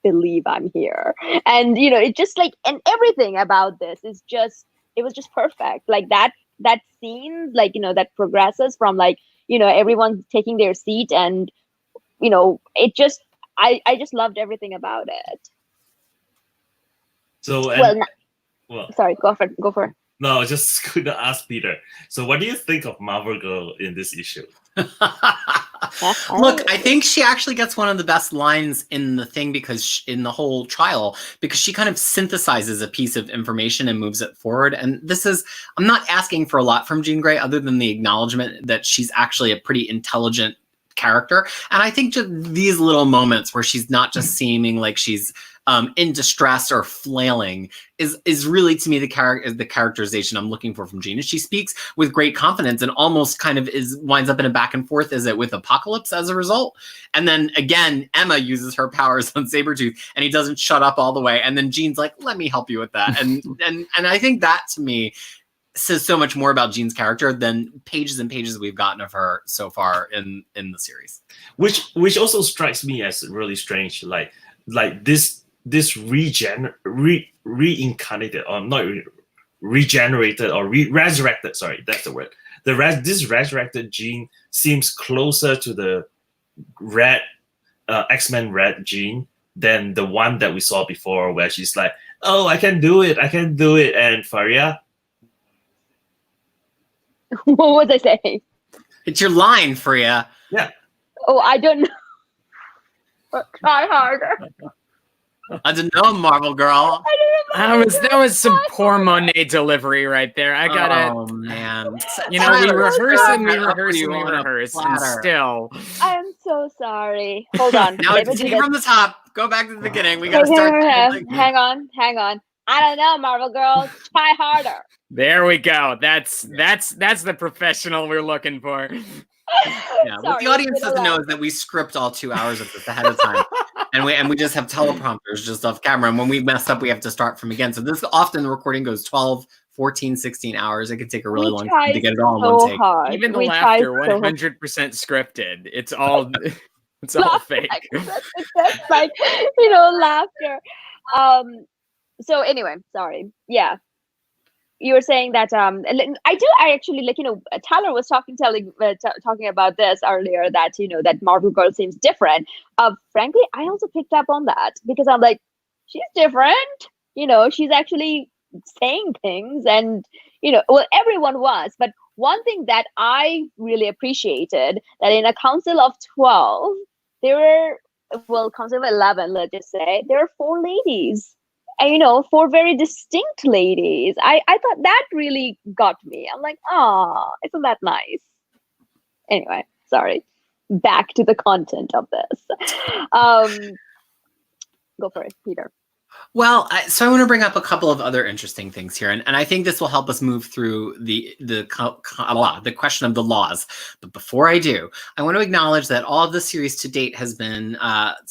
S1: believe I'm here. And, it just like, and everything about this is just, it was just perfect. Like that scene, like, that progresses from like, everyone taking their seat and, it just, I just loved everything about it.
S4: So,
S1: sorry, go for it.
S4: No, I was just going to ask Peter. So, what do you think of Marvel Girl in this issue?
S3: Look, I think she actually gets one of the best lines in the thing in the whole trial, because she kind of synthesizes a piece of information and moves it forward. And I'm not asking for a lot from Jean Grey other than the acknowledgement that she's actually a pretty intelligent character. And I think just these little moments where she's not just seeming like she's in distress or flailing is really, to me, the characterization I'm looking for from Jean. And she speaks with great confidence and almost kind of winds up in a back and forth, is it, with Apocalypse as a result. And then again, Emma uses her powers on Sabretooth and he doesn't shut up all the way. And then Jean's like, let me help you with that. And I think that, to me, says so much more about Jean's character than pages and pages we've gotten of her so far in the series.
S4: Which also strikes me as really strange. Like this reincarnated, or not regenerated, or resurrected. Sorry, that's the word. This resurrected Jean seems closer to the red X-Men red Jean than the one that we saw before, where she's like, "Oh, I can do it. And Faria.
S1: What was I saying?
S3: It's your line, Freya.
S4: Yeah.
S1: Oh, I don't know. Try harder.
S3: I don't know, Marvel Girl.
S2: That was some poor Monet delivery right there. I got it.
S3: Oh man.
S2: We rehearse and still.
S1: I am so sorry. Hold on.
S3: Now it's beginning from the top. Go back to the beginning. We gotta start.
S1: Hang on. I don't know, Marvel Girl. Try harder.
S2: There we go. That's the professional we're looking for.
S3: Yeah, what the audience doesn't know is that we script all 2 hours of this ahead of time, and we just have teleprompters just off camera. And when we mess up, we have to start from again. So this often the recording goes 12, 14, 16 hours. It could take a really long time to get it all in one take.
S1: Hard.
S2: Even the laughter, 100% scripted. It's all fake.
S1: It's just like laughter. So anyway, sorry. Yeah. You were saying that I actually Tyler was talking about this earlier, that that Marvel Girl seems different. Frankly, I also picked up on that, because I'm like, she's different. She's actually saying things, and everyone was. But one thing that I really appreciated, that in a council of 12, council of 11, let's just say, there are 4 ladies. And, 4 very distinct ladies. I thought that really got me. I'm like, oh, isn't that nice? Anyway, sorry. Back to the content of this. Go for it, Peter.
S3: Well, so I want to bring up a couple of other interesting things here, and I think this will help us move through the question of the laws. But before I do, I want to acknowledge that all of the series to date has been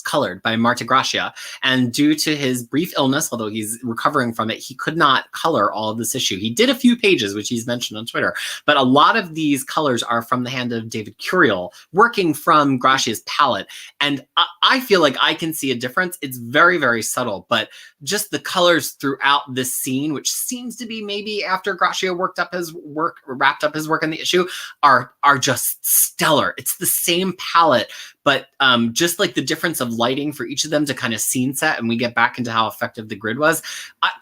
S3: colored by Marte Gracia, and due to his brief illness, although he's recovering from it, he could not color all of this issue. He did a few pages, which he's mentioned on Twitter, but a lot of these colors are from the hand of David Curiel, working from Gracia's palette, and I feel like I can see a difference. It's very, very subtle, but just the colors throughout this scene, which seems to be maybe after Gracia wrapped up his work in the issue, are just stellar. It's the same palette, but just like the difference of lighting for each of them to kind of scene set, and we get back into how effective the grid was.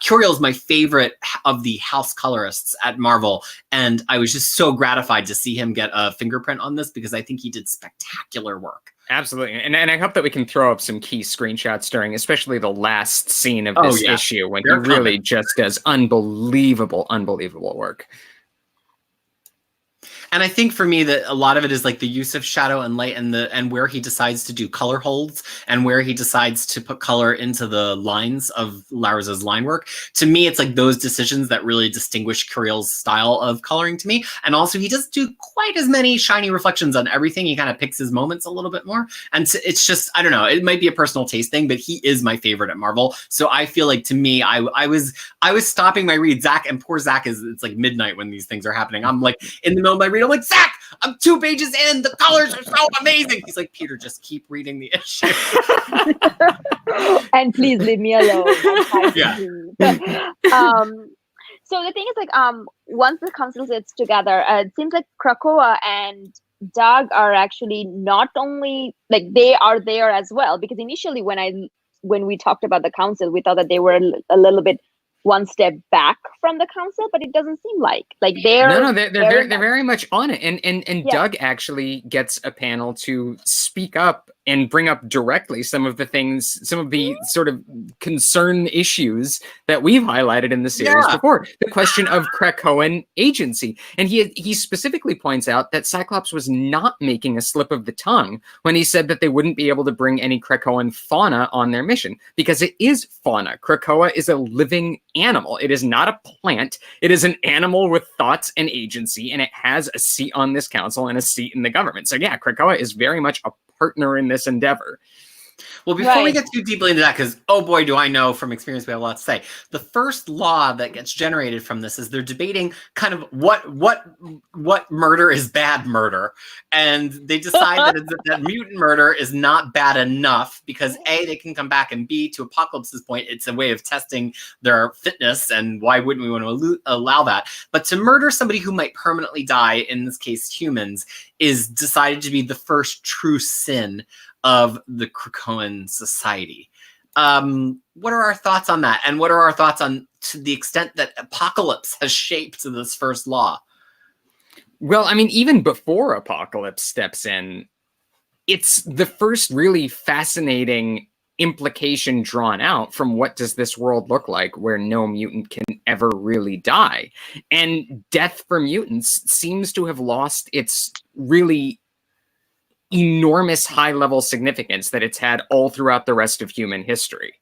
S3: Curiel is my favorite of the house colorists at Marvel, and I was just so gratified to see him get a fingerprint on this, because I think he did spectacular work.
S2: Absolutely. And I hope that we can throw up some key screenshots during, especially the last scene of this issue, when he really just does unbelievable work.
S3: And I think for me that a lot of it is like the use of shadow and light and where he decides to do color holds and where he decides to put color into the lines of Lars's line work. To me, it's like those decisions that really distinguish Curiel's style of coloring to me. And also he doesn't do quite as many shiny reflections on everything. He kind of picks his moments a little bit more. And it's just, I don't know, it might be a personal taste thing, but he is my favorite at Marvel. So I feel like to me, I was stopping my read. Zach, and poor Zach it's like midnight when these things are happening. I'm like in the middle of my read, I'm like, Zach, I'm 2 pages in. The colors are so amazing. He's like, Peter, just keep reading the issue.
S1: And please leave me alone.
S3: Yeah.
S1: So the thing is, like, once the council sits together, it seems like Krakoa and Doug are actually not only, like, they are there as well, because initially when we talked about the council, we thought that they were a little bit one step back from the council, but it doesn't seem like they're
S2: they're very much on it. And
S1: Yeah.
S2: Doug actually gets a panel to speak up and bring up directly some of the sort of concern issues that we've highlighted in the series before. The question of Krakoan agency. And he specifically points out that Cyclops was not making a slip of the tongue when he said that they wouldn't be able to bring any Krakoan fauna on their mission, because it is fauna. Krakoa is a living animal. It is not a plant. It is an animal with thoughts and agency, and it has a seat on this council and a seat in the government. So yeah, Krakoa is very much a partner in this endeavor.
S3: Well, before we get too deeply into that, because oh boy, do I know from experience we have a lot to say. The first law that gets generated from this is they're debating kind of what murder is bad murder, and they decide that mutant murder is not bad enough because A, they can come back, and B, to Apocalypse's point, it's a way of testing their fitness, and why wouldn't we want to allow that? But to murder somebody who might permanently die, in this case humans, is decided to be the first true sin of the Krakoan society. What are our thoughts on that? And what are our thoughts on to the extent that Apocalypse has shaped this first law?
S2: Well, I mean, even before Apocalypse steps in, it's the first really fascinating implication drawn out from what does this world look like where no mutant can ever really die. And death for mutants seems to have lost its really enormous high-level significance that it's had all throughout the rest of human history.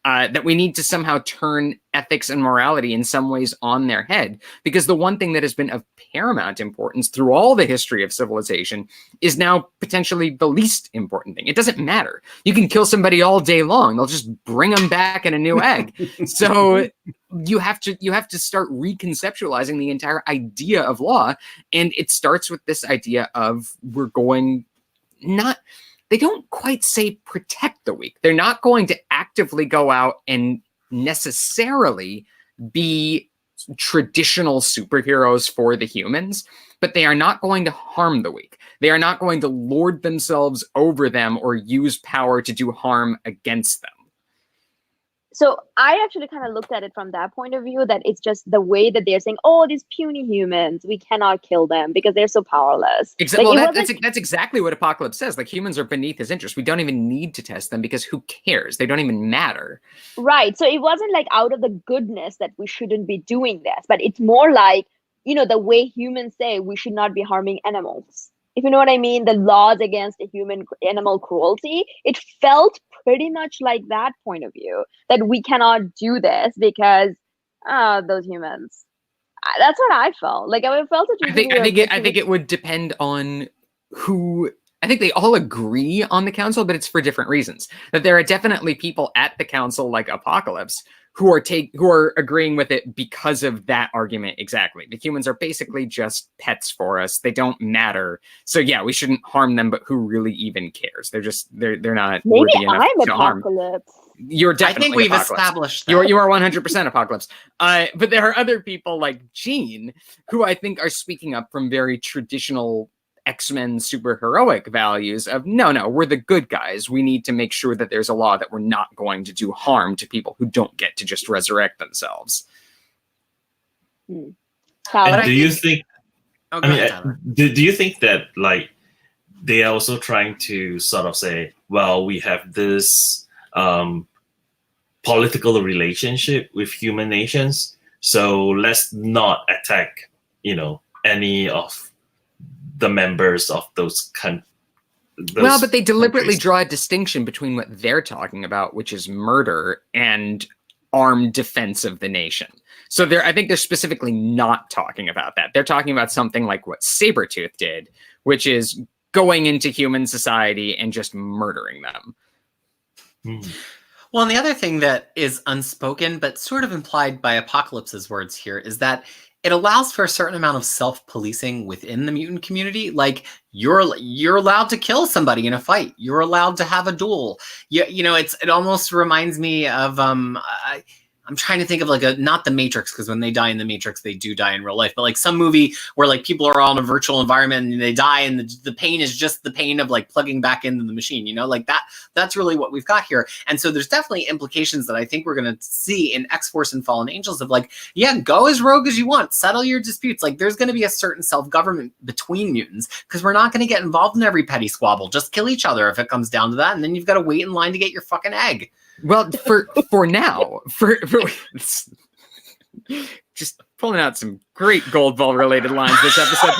S2: That we need to somehow turn ethics and morality in some ways on their head, because the one thing that has been of paramount importance through all the history of civilization is now potentially the least important thing. It doesn't matter. You can kill somebody all day long. They'll just bring them back in a new egg. So you have to start reconceptualizing the entire idea of law. And it starts with this idea of they don't quite say protect the weak. They're not going to actively go out and necessarily be traditional superheroes for the humans, but they are not going to harm the weak. They are not going to lord themselves over them or use power to do harm against them.
S1: So I actually kind of looked at it from that point of view, that it's just the way that they're saying, oh, these puny humans, we cannot kill them because they're so powerless.
S2: Exactly. Well, that's exactly what Apocalypse says. Like, humans are beneath his interest. We don't even need to test them because who cares? They don't even matter.
S1: Right. So it wasn't like out of the goodness that we shouldn't be doing this, but it's more like, the way humans say we should not be harming animals. If you know what I mean, the laws against animal cruelty, it felt pretty much like that point of view, that we cannot do this because those humans. That's what I felt. Like, I felt it.
S2: I think it would depend on who. I think they all agree on the council, but it's for different reasons. That there are definitely people at the council, like Apocalypse, who are agreeing with it because of that argument exactly. The humans are basically just pets for us. They don't matter. So yeah, we shouldn't harm them, but who really even cares? They're not
S1: Maybe
S2: worthy enough
S1: I'm
S2: to harm.
S1: Apocalypse.
S2: You're definitely
S3: I think we've
S2: Apocalypse.
S3: established that.
S2: You are 100% Apocalypse. But there are other people like Jean who I think are speaking up from very traditional X-Men superheroic values of no, we're the good guys. We need to make sure that there's a law that we're not going to do harm to people who don't get to just resurrect themselves.
S4: And do you think? Do you think that, like, they are also trying to sort of say, well, we have this political relationship with human nations, so let's not attack, any of the members of those
S2: well, but they deliberately
S4: countries.
S2: draw a distinction between what they're talking about, which is murder, and armed defense of the nation. So I think they're specifically not talking about that. They're talking about something like what Sabretooth did, which is going into human society and just murdering them.
S3: Well, and the other thing that is unspoken, but sort of implied by Apocalypse's words here, is that it allows for a certain amount of self-policing within the mutant community. Like, you're allowed to kill somebody in a fight. You're allowed to have a duel. You know, it almost reminds me of I'm trying to think of like not the Matrix, because when they die in the Matrix, they do die in real life, but like some movie where like people are all in a virtual environment and they die, and the pain is just the pain of like plugging back into the machine, you know, like that's really what we've got here. And so there's definitely implications that I think we're going to see in X-Force and Fallen Angels of like, yeah, go as rogue as you want, settle your disputes. Like, there's going to be a certain self-government between mutants, because we're not going to get involved in every petty squabble. Just kill each other if it comes down to that. And then you've got to wait in line to get your fucking egg.
S2: Well, for now, for just pulling out some great Gold Ball related lines this episode.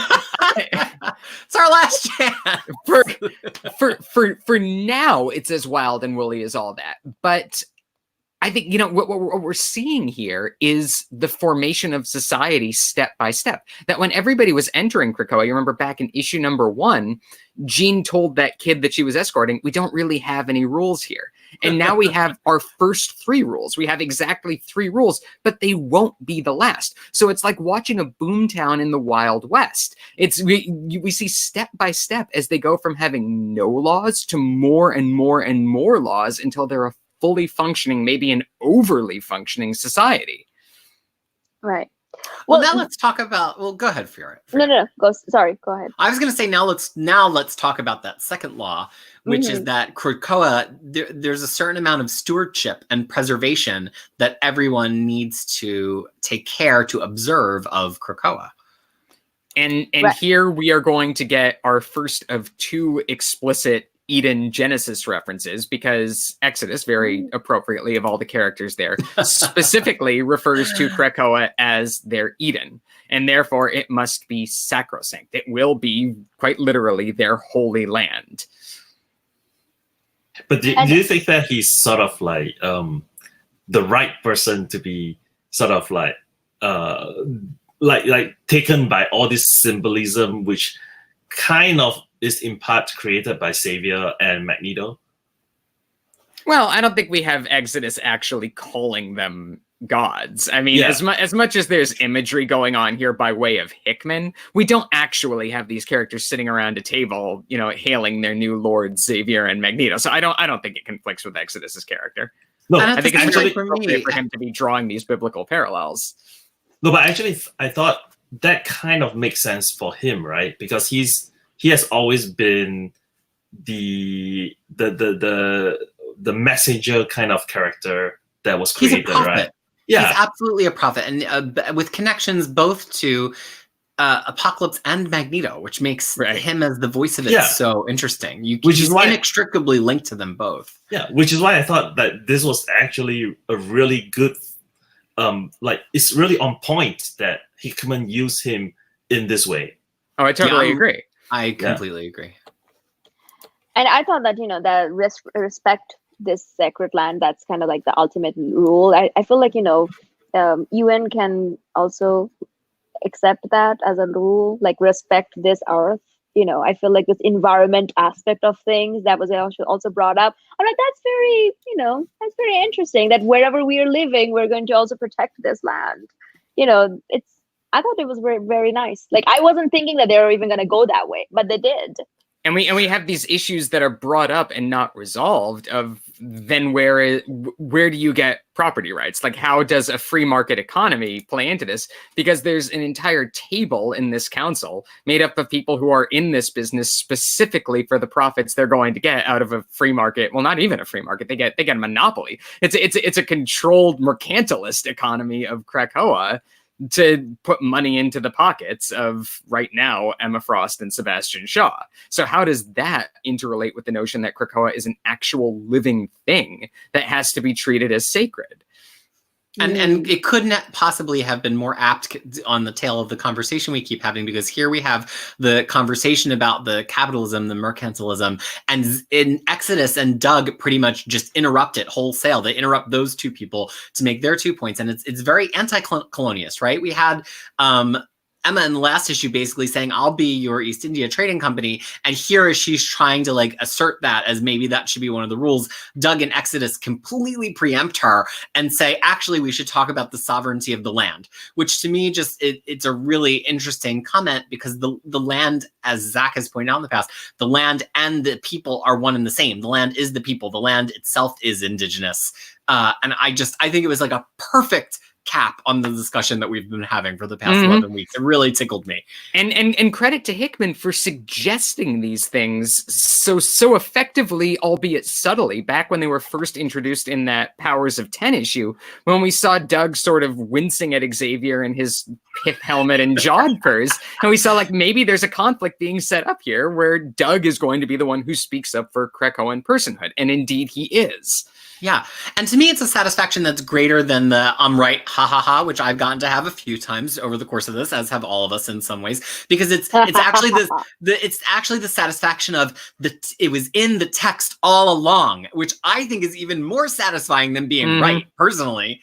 S3: It's our last chance.
S2: For now, it's as wild and woolly as all that. But I think, you know, what we're seeing here is the formation of society step by step. That when everybody was entering Krakoa, you remember back in issue number 1, Jean told that kid that she was escorting, we don't really have any rules here. And now we have our first 3 rules. We have exactly 3 rules, but they won't be the last. So it's like watching a boomtown in the Wild West. We see step by step as they go from having no laws to more and more and more laws until they're a fully functioning, maybe an overly functioning society.
S1: Right.
S3: Well, now let's talk about. Well, go ahead, Fiora.
S1: No. Sorry, go ahead.
S3: I was going to say now let's talk about that second law, which is that Krakoa. There's a certain amount of stewardship and preservation that everyone needs to take care to observe of Krakoa.
S2: And here we are going to get our first of 2 explicit Eden Genesis references, because Exodus, very appropriately of all the characters there, specifically refers to Krakoa as their Eden, and therefore it must be sacrosanct. It will be quite literally their holy land.
S4: But do you think that he's sort of like the right person to be sort of like taken by all this symbolism, which kind of is in part created by Xavier and Magneto?
S2: Well, I don't think we have Exodus actually calling them gods. I mean, as much as there's imagery going on here by way of Hickman, we don't actually have these characters sitting around a table, you know, hailing their new lords Xavier and Magneto. So I don't think it conflicts with Exodus's character.
S4: No,
S2: I think it's
S4: actually
S2: really appropriate for him to be drawing these biblical parallels.
S4: No, but actually, I thought that kind of makes sense for him, right? Because he has always been the messenger kind of character that was created,
S3: He's a prophet.
S4: right? Yeah,
S3: he's absolutely a prophet, and with connections both to Apocalypse and Magneto, which makes him as the voice of it so interesting. He's inextricably linked to them both.
S4: Yeah, which is why I thought that this was actually a really good, it's really on point that Hickman used him in this way.
S2: Oh, I totally agree.
S3: I completely agree.
S1: And I thought that, you know, that respect this sacred land, that's kind of like the ultimate rule. I feel like, you know, UN can also accept that as a rule, like respect this earth. You know, I feel like this environment aspect of things that was also brought up. I'm like, that's very, you know, that's very interesting that wherever we are living, we're going to also protect this land. You know, I thought it was very, very nice. Like, I wasn't thinking that they were even going to go that way, but they did.
S2: And we have these issues that are brought up and not resolved of then where do you get property rights? Like, how does a free market economy play into this? Because there's an entire table in this council made up of people who are in this business specifically for the profits they're going to get out of a free market. Well, not even a free market. They get a monopoly. It's a controlled mercantilist economy of Krakoa to put money into the pockets of, right now, Emma Frost and Sebastian Shaw. So how does that interrelate with the notion that Krakoa is an actual living thing that has to be treated as sacred?
S3: And it couldn't possibly have been more apt on the tail of the conversation we keep having, because here we have the conversation about the capitalism, the mercantilism, and in Exodus and Doug pretty much just interrupt it wholesale. They interrupt those two people to make their 2 points, and it's very anti-colonialist, right? We had Emma in the last issue basically saying, I'll be your East India Trading Company. And here as she's trying to like assert that as maybe that should be one of the rules, Doug and Exodus completely preempt her and say, actually, we should talk about the sovereignty of the land, which to me just, it's a really interesting comment, because the land, as Zach has pointed out in the past, the land and the people are one and the same. The land is the people. The land itself is indigenous. And I think it was like a perfect cap on the discussion that we've been having for the past 11 weeks. It really tickled me.
S2: And credit to Hickman for suggesting these things so effectively, albeit subtly, back when they were first introduced in that Powers of 10 issue, when we saw Doug sort of wincing at Xavier in his pith helmet and jodhpurs, and we saw like maybe there's a conflict being set up here where Doug is going to be the one who speaks up for Krakoan personhood, and indeed he is.
S3: Yeah. And to me, it's a satisfaction that's greater than the I'm right, ha ha ha, which I've gotten to have a few times over the course of this, as have all of us in some ways, because it's actually the satisfaction of it was in the text all along, which I think is even more satisfying than being right, personally.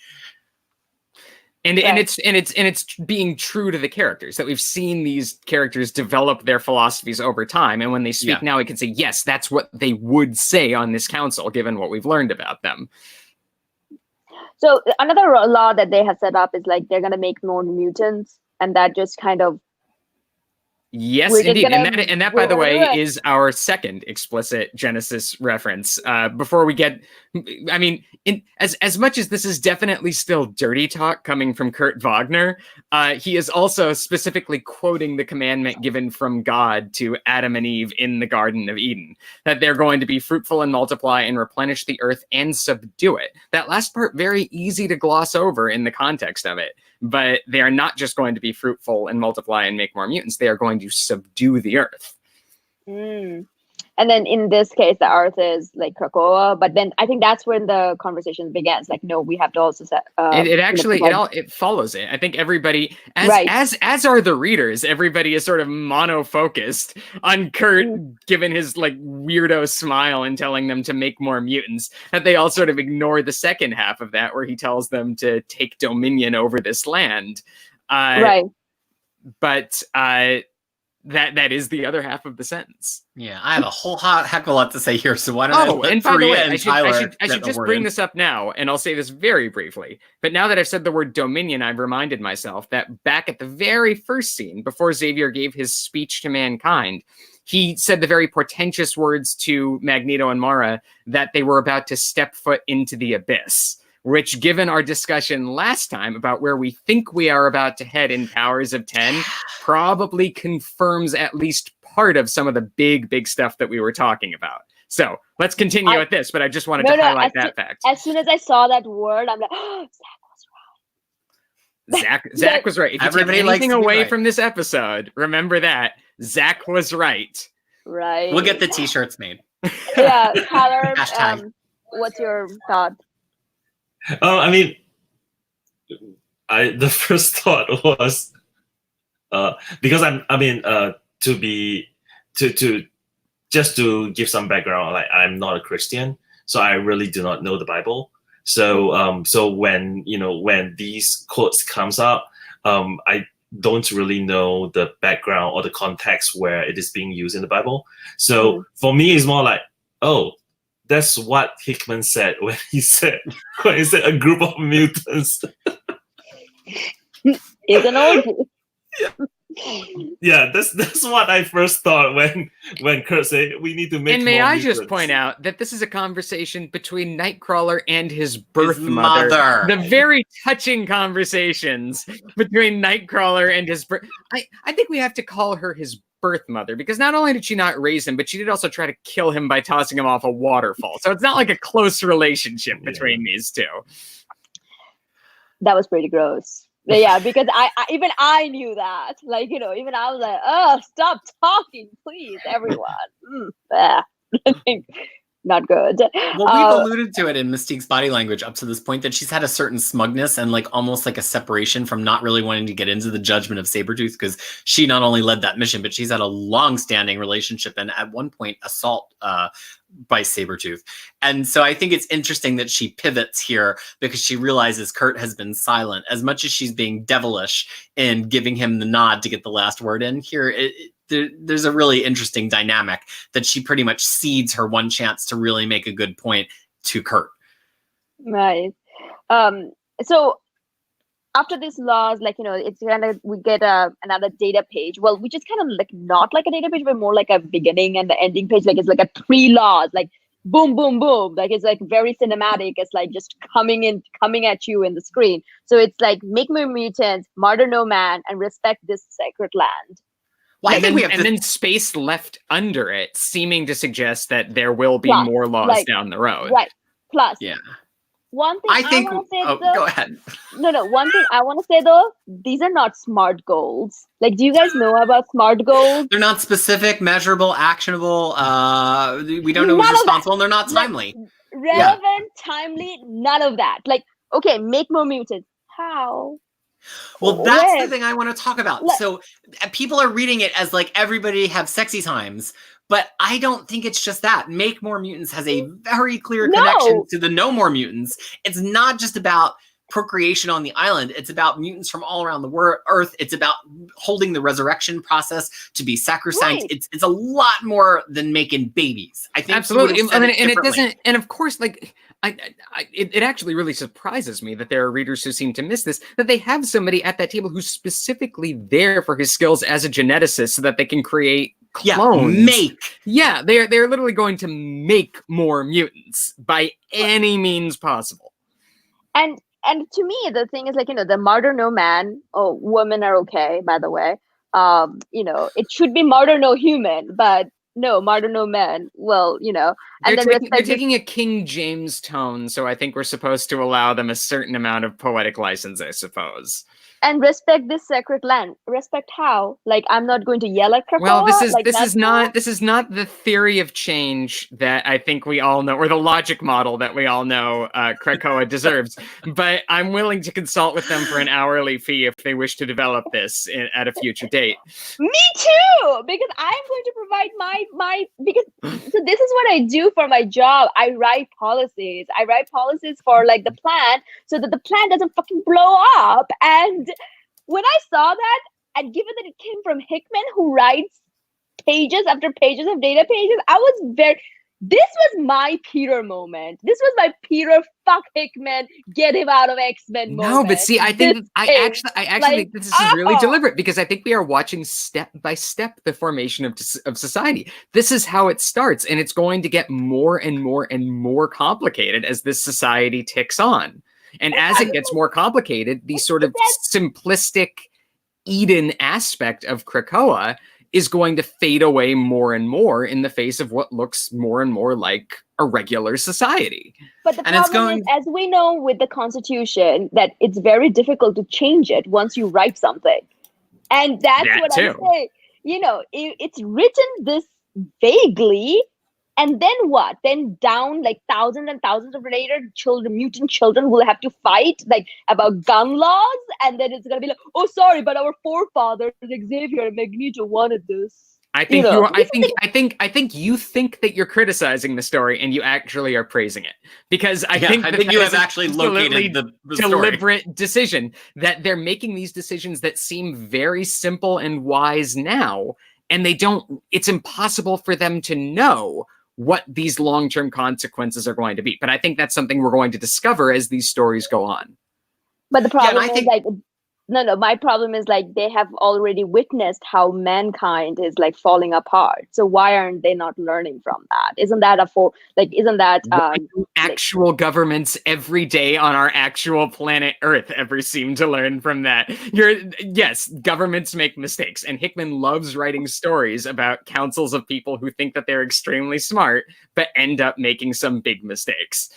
S2: And it's being true to the characters, that we've seen these characters develop their philosophies over time, and when they speak now, we can say, yes, that's what they would say on this council, given what we've learned about them.
S1: So another law that they have set up is like they're going to make more mutants, and that just kind of
S2: Yes, indeed. And that, by the way, is our second explicit Genesis reference. Before we get, I mean, as much as this is definitely still dirty talk coming from Kurt Wagner, he is also specifically quoting the commandment given from God to Adam and Eve in the Garden of Eden, that they're going to be fruitful and multiply and replenish the earth and subdue it. That last part, very easy to gloss over in the context of it. But they are not just going to be fruitful and multiply and make more mutants. They are going to subdue the earth.
S1: And then in this case, the earth is like Krakoa. But then I think that's when the conversation begins. Like, no, we have to also set.
S2: It follows it. I think everybody, as are the readers, everybody is sort of mono-focused on Kurt, given his like weirdo smile and telling them to make more mutants. That they all sort of ignore the second half of that, where he tells them to take dominion over this land. But that is the other half of the sentence.
S3: Yeah, I have a whole heck of a lot to say here, so why don't I let Faria and Tyler
S2: I should just bring this up now, and I'll say this very briefly. But now that I've said the word dominion, I've reminded myself that back at the very first scene, before Xavier gave his speech to mankind, he said the very portentous words to Magneto and Mara that they were about to step foot into the abyss. Which, given our discussion last time about where we think we are about to head in Powers of 10, probably confirms at least part of some of the big stuff that we were talking about. So let's continue with this, but I just wanted to highlight that fact.
S1: As soon as I saw that word, I'm like, oh, Zach was right.
S2: Zach was right. If you take anything away from this episode, remember that. Zach was right.
S1: Right.
S3: We'll get the t-shirts made.
S1: Yeah, Tyler, what's your thought?
S4: I mean, the first thought was because to give some background, like I'm not a Christian, so I really do not know the Bible. So so when these quotes comes up, I don't really know the background or the context where it is being used in the Bible. So for me, it's more like, oh, that's what Hickman said when he said a group of mutants.
S1: It's an orgy.
S4: Yeah, that's what I first thought when Kurt said we need to make.
S2: And may
S4: more
S2: I
S4: mutants.
S2: just point out that this is a conversation between Nightcrawler and his birth mother. The very touching conversations between Nightcrawler and his birth. I think we have to call her his birth mother, because not only did she not raise him, but she did also try to kill him by tossing him off a waterfall. So it's not like a close relationship between these two.
S1: That was pretty gross. Yeah, because I knew that. Like, even I was like, oh, stop talking, please, everyone. not good.
S3: Well, we've alluded to it in Mystique's body language up to this point that she's had a certain smugness and like almost like a separation from not really wanting to get into the judgment of Sabretooth, because she not only led that mission, but she's had a long-standing relationship and at one point assault by Sabretooth. And so I think it's interesting that she pivots here because she realizes Kurt has been silent. As much as she's being devilish in giving him the nod to get the last word in, here there's a really interesting dynamic that she pretty much cedes her one chance to really make a good point to Kurt.
S1: Right. So after these laws, like, it's kind of, we get another data page. Well, which is kind of like not like a data page, but more like a beginning and the ending page. Like it's like a 3 laws, like boom, boom, boom. Like it's like very cinematic. It's like just coming at you in the screen. So it's like make more mutants, murder no man, and respect this sacred land.
S3: Well,
S2: and then space left under it, seeming to suggest that there will be more laws down the road.
S1: Right. Plus,
S3: yeah.
S1: One thing I want to say, though,
S3: go ahead.
S1: No. One thing I want to say though, these are not SMART goals. Like, do you guys know about SMART goals?
S3: They're not specific, measurable, actionable. We don't know who's responsible, and they're not timely.
S1: Relevant, timely, none of that. Like, okay, make more mutants. How?
S3: Well, that's the thing I want to talk about. So people are reading it as like everybody have sexy times. But I don't think it's just that. Make More Mutants has a very clear connection to the No More Mutants. It's not just about procreation on the island. It's about mutants from all around the Earth. It's about holding the resurrection process to be sacrosanct.
S1: Right.
S3: It's a lot more than making babies. I think
S2: absolutely, and it doesn't. And of course, like it actually really surprises me that there are readers who seem to miss this. That they have somebody at that table who's specifically there for his skills as a geneticist, so that they can create clones. They're literally going to make more mutants by any means possible.
S1: And to me, the thing is, like, the murder no man. Oh, women are okay, by the way. It should be murder no human, but no, murder no man. Well, and
S2: they're taking a King James tone, so I think we're supposed to allow them a certain amount of poetic license, I suppose.
S1: And respect this sacred land. Respect how? Like, I'm not going to yell at Krakoa.
S2: Well, this is not the theory of change that I think we all know, or the logic model that we all know Krakoa deserves. But I'm willing to consult with them for an hourly fee if they wish to develop this at a future date.
S1: Me too, because I'm going to provide so this is what I do for my job. I write policies. I write policies for like the plan, so that the plan doesn't fucking blow up. And when I saw that, and given that it came from Hickman, who writes pages after pages of data pages, this was my Peter moment. This was my Peter, fuck Hickman, get him out of X-Men moment.
S2: No, but see, I think I actually think this is really deliberate, because I think we are watching step by step the formation of society. This is how it starts, and it's going to get more and more and more complicated as this society ticks on. And as it gets more complicated, the sort of simplistic Eden aspect of Krakoa is going to fade away more and more in the face of what looks more and more like a regular society.
S1: But the problem is, as we know with the Constitution, that it's very difficult to change it once you write something. And that's what I'm saying. It's written this vaguely. And then what? Then down like thousands and thousands of later, mutant children will have to fight like about gun laws, and then it's gonna be like, oh, sorry, but our forefathers, Xavier and Magneto, wanted this.
S2: I think you think that you're criticizing the story, and you actually are praising it, because I think you have actually located the deliberate decision that they're making these decisions that seem very simple and wise now, and it's impossible for them to know what these long-term consequences are going to be. But I think that's something we're going to discover as these stories go on.
S1: But the problem my problem is like they have already witnessed how mankind is like falling apart. So why aren't they not learning from that? Isn't that
S2: actual governments every day on our actual planet Earth ever seem to learn from that? Yes, governments make mistakes, and Hickman loves writing stories about councils of people who think that they're extremely smart but end up making some big mistakes.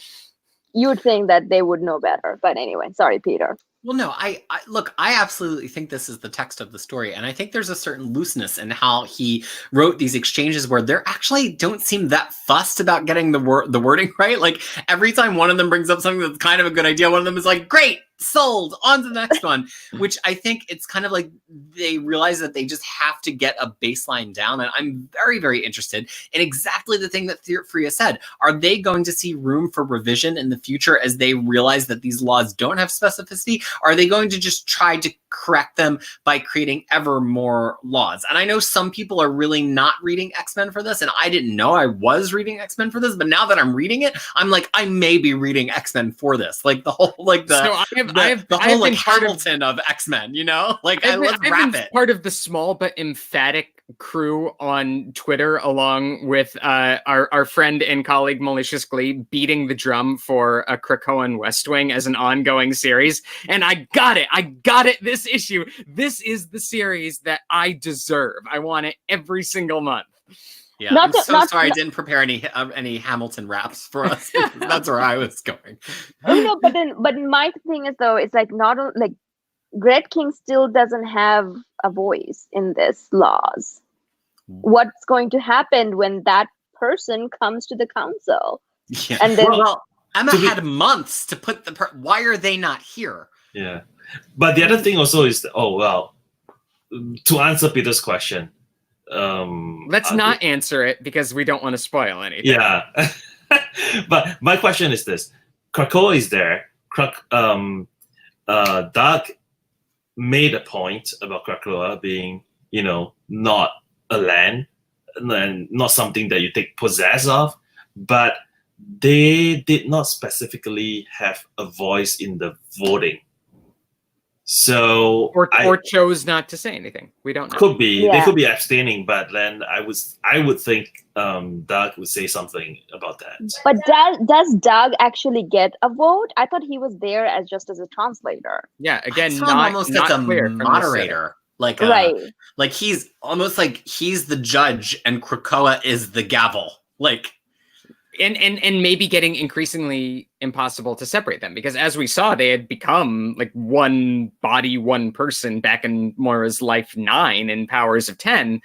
S1: You would think that they would know better, but anyway, sorry, Peter.
S3: Well, no, I look, I absolutely think this is the text of the story. And I think there's a certain looseness in how he wrote these exchanges where they actually don't seem that fussed about getting the wording right. Like every time one of them brings up something that's kind of a good idea, one of them is like, great, sold, on to the next one, which I think it's kind of like they realize that they just have to get a baseline down. And I'm very, very interested in exactly the thing that Freya said. Are they going to see room for revision in the future as they realize that these laws don't have specificity? Are they going to just try to correct them by creating ever more laws? And I know some people are really not reading X-Men for this, and I didn't know I was reading X-Men for this, but now that I'm reading it, I'm like, I may be reading X-Men for this. Like the whole, like the,
S2: so
S3: the whole like Hamilton of X-Men, you know? Like let's wrap it.
S2: Part of the small but emphatic crew on Twitter, along with our friend and colleague Malicious Glee, beating the drum for a Krakoan West Wing as an ongoing series. And I got it this issue. This is the series that I deserve. I want it every single month.
S3: Yeah, I'm so sorry I didn't prepare any Hamilton raps for us. That's where I was going.
S1: No, but my thing is though, it's like not like Red King still doesn't have a voice in this laws. What's going to happen when that person comes to the council?
S3: Yeah.
S1: And then
S3: Emma had months to put why are they not here?
S4: Yeah, but the other thing also is to answer Peter's question.
S2: Let's not answer it because we don't want to spoil anything.
S4: Yeah, but my question is this: Krakoa is there. Doug made a point about Krakoa being, not a land and not something that you take possess of, but they did not specifically have a voice in the voting. So
S2: or chose not to say anything. We don't know.
S4: Could be. They could be abstaining, but then I would think Doug would say something about that.
S1: But does Doug actually get a vote? I thought he was there as a translator.
S2: Yeah, again,
S3: not almost as a moderator. Like
S1: right.
S3: Like he's almost like he's the judge and Krakoa is the gavel. Like
S2: and maybe getting increasingly impossible to separate them, because as we saw, they had become like one body, one person back in Moira's Life 9 and Powers of 10.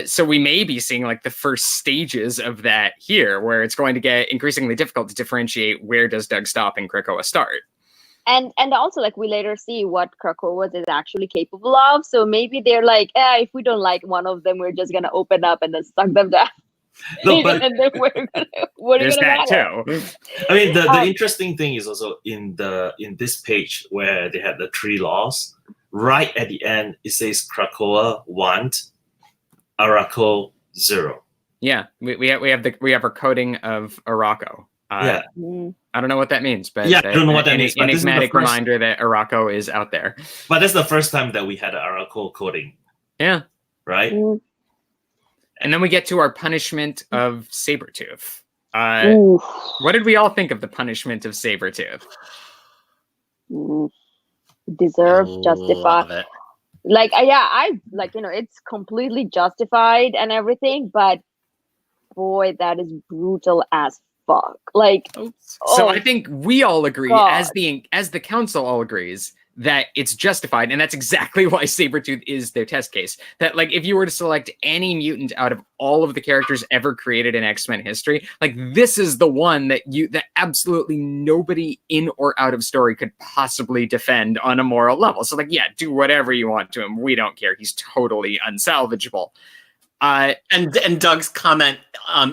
S2: So we may be seeing like the first stages of that here, where it's going to get increasingly difficult to differentiate where does Doug stop and Krakoa start.
S1: And also, like, we later see what Krakoa is actually capable of. So maybe they're like, if we don't like one of them, we're just gonna open up and then suck them down.
S4: No, but
S1: and then
S2: there's that too.
S4: I mean, the interesting thing is also in this page where they had the 3 laws. Right at the end, it says Krakoa 1, Arakko 0.
S2: Yeah, we have our coding of Arakko.
S4: Yeah.
S2: I don't know what that means, but
S4: I don't know what that means.
S2: An enigmatic reminder that Arakko is out there.
S4: But that's the first time that we had an Arakko coding.
S2: Yeah.
S4: Right?
S2: And then we get to our punishment of Sabretooth. What did we all think of the punishment of Sabretooth?
S1: Deserved, justified. Like, it's completely justified and everything, but boy, that is brutal as fuck. Like,
S2: so I think we all agree, as the council all agrees, that it's justified, and that's exactly why Sabretooth is their test case. That, like, if you were to select any mutant out of all of the characters ever created in X-Men history, like, this is the one that absolutely nobody in or out of story could possibly defend on a moral level. So, like, yeah, do whatever you want to him. We don't care. He's totally unsalvageable.
S3: And Doug's comment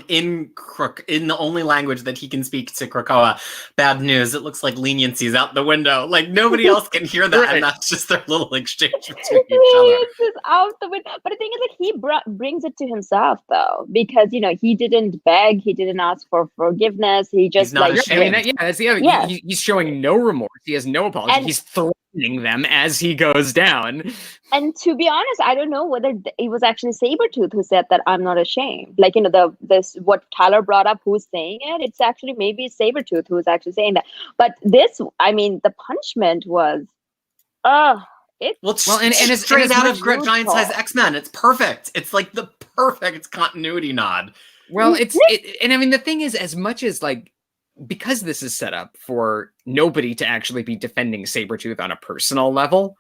S3: in the only language that he can speak to Krakoa, bad news, it looks like leniency's out the window. Like, nobody else can hear that, right. And that's just their little exchange between each other.
S1: Is out the window. But the thing is, like, he brings it to himself, though, because, he didn't beg, he didn't ask for forgiveness, he just,
S2: that's the other. Yeah. He's showing no remorse, he has no apology, and he's threatening them as he goes down.
S1: And to be honest, I don't know whether it was actually Sabretooth who said that I'm not ashamed. Like, what Tyler brought up, who's saying it, it's actually maybe Sabretooth who's actually saying that. But this, I mean, the punishment was, and
S3: it's straight out of Giant Size X-Men. It's perfect. It's like the perfect continuity nod.
S2: Well, and I mean, the thing is, as much as, like, because this is set up for nobody to actually be defending Sabretooth on a personal level,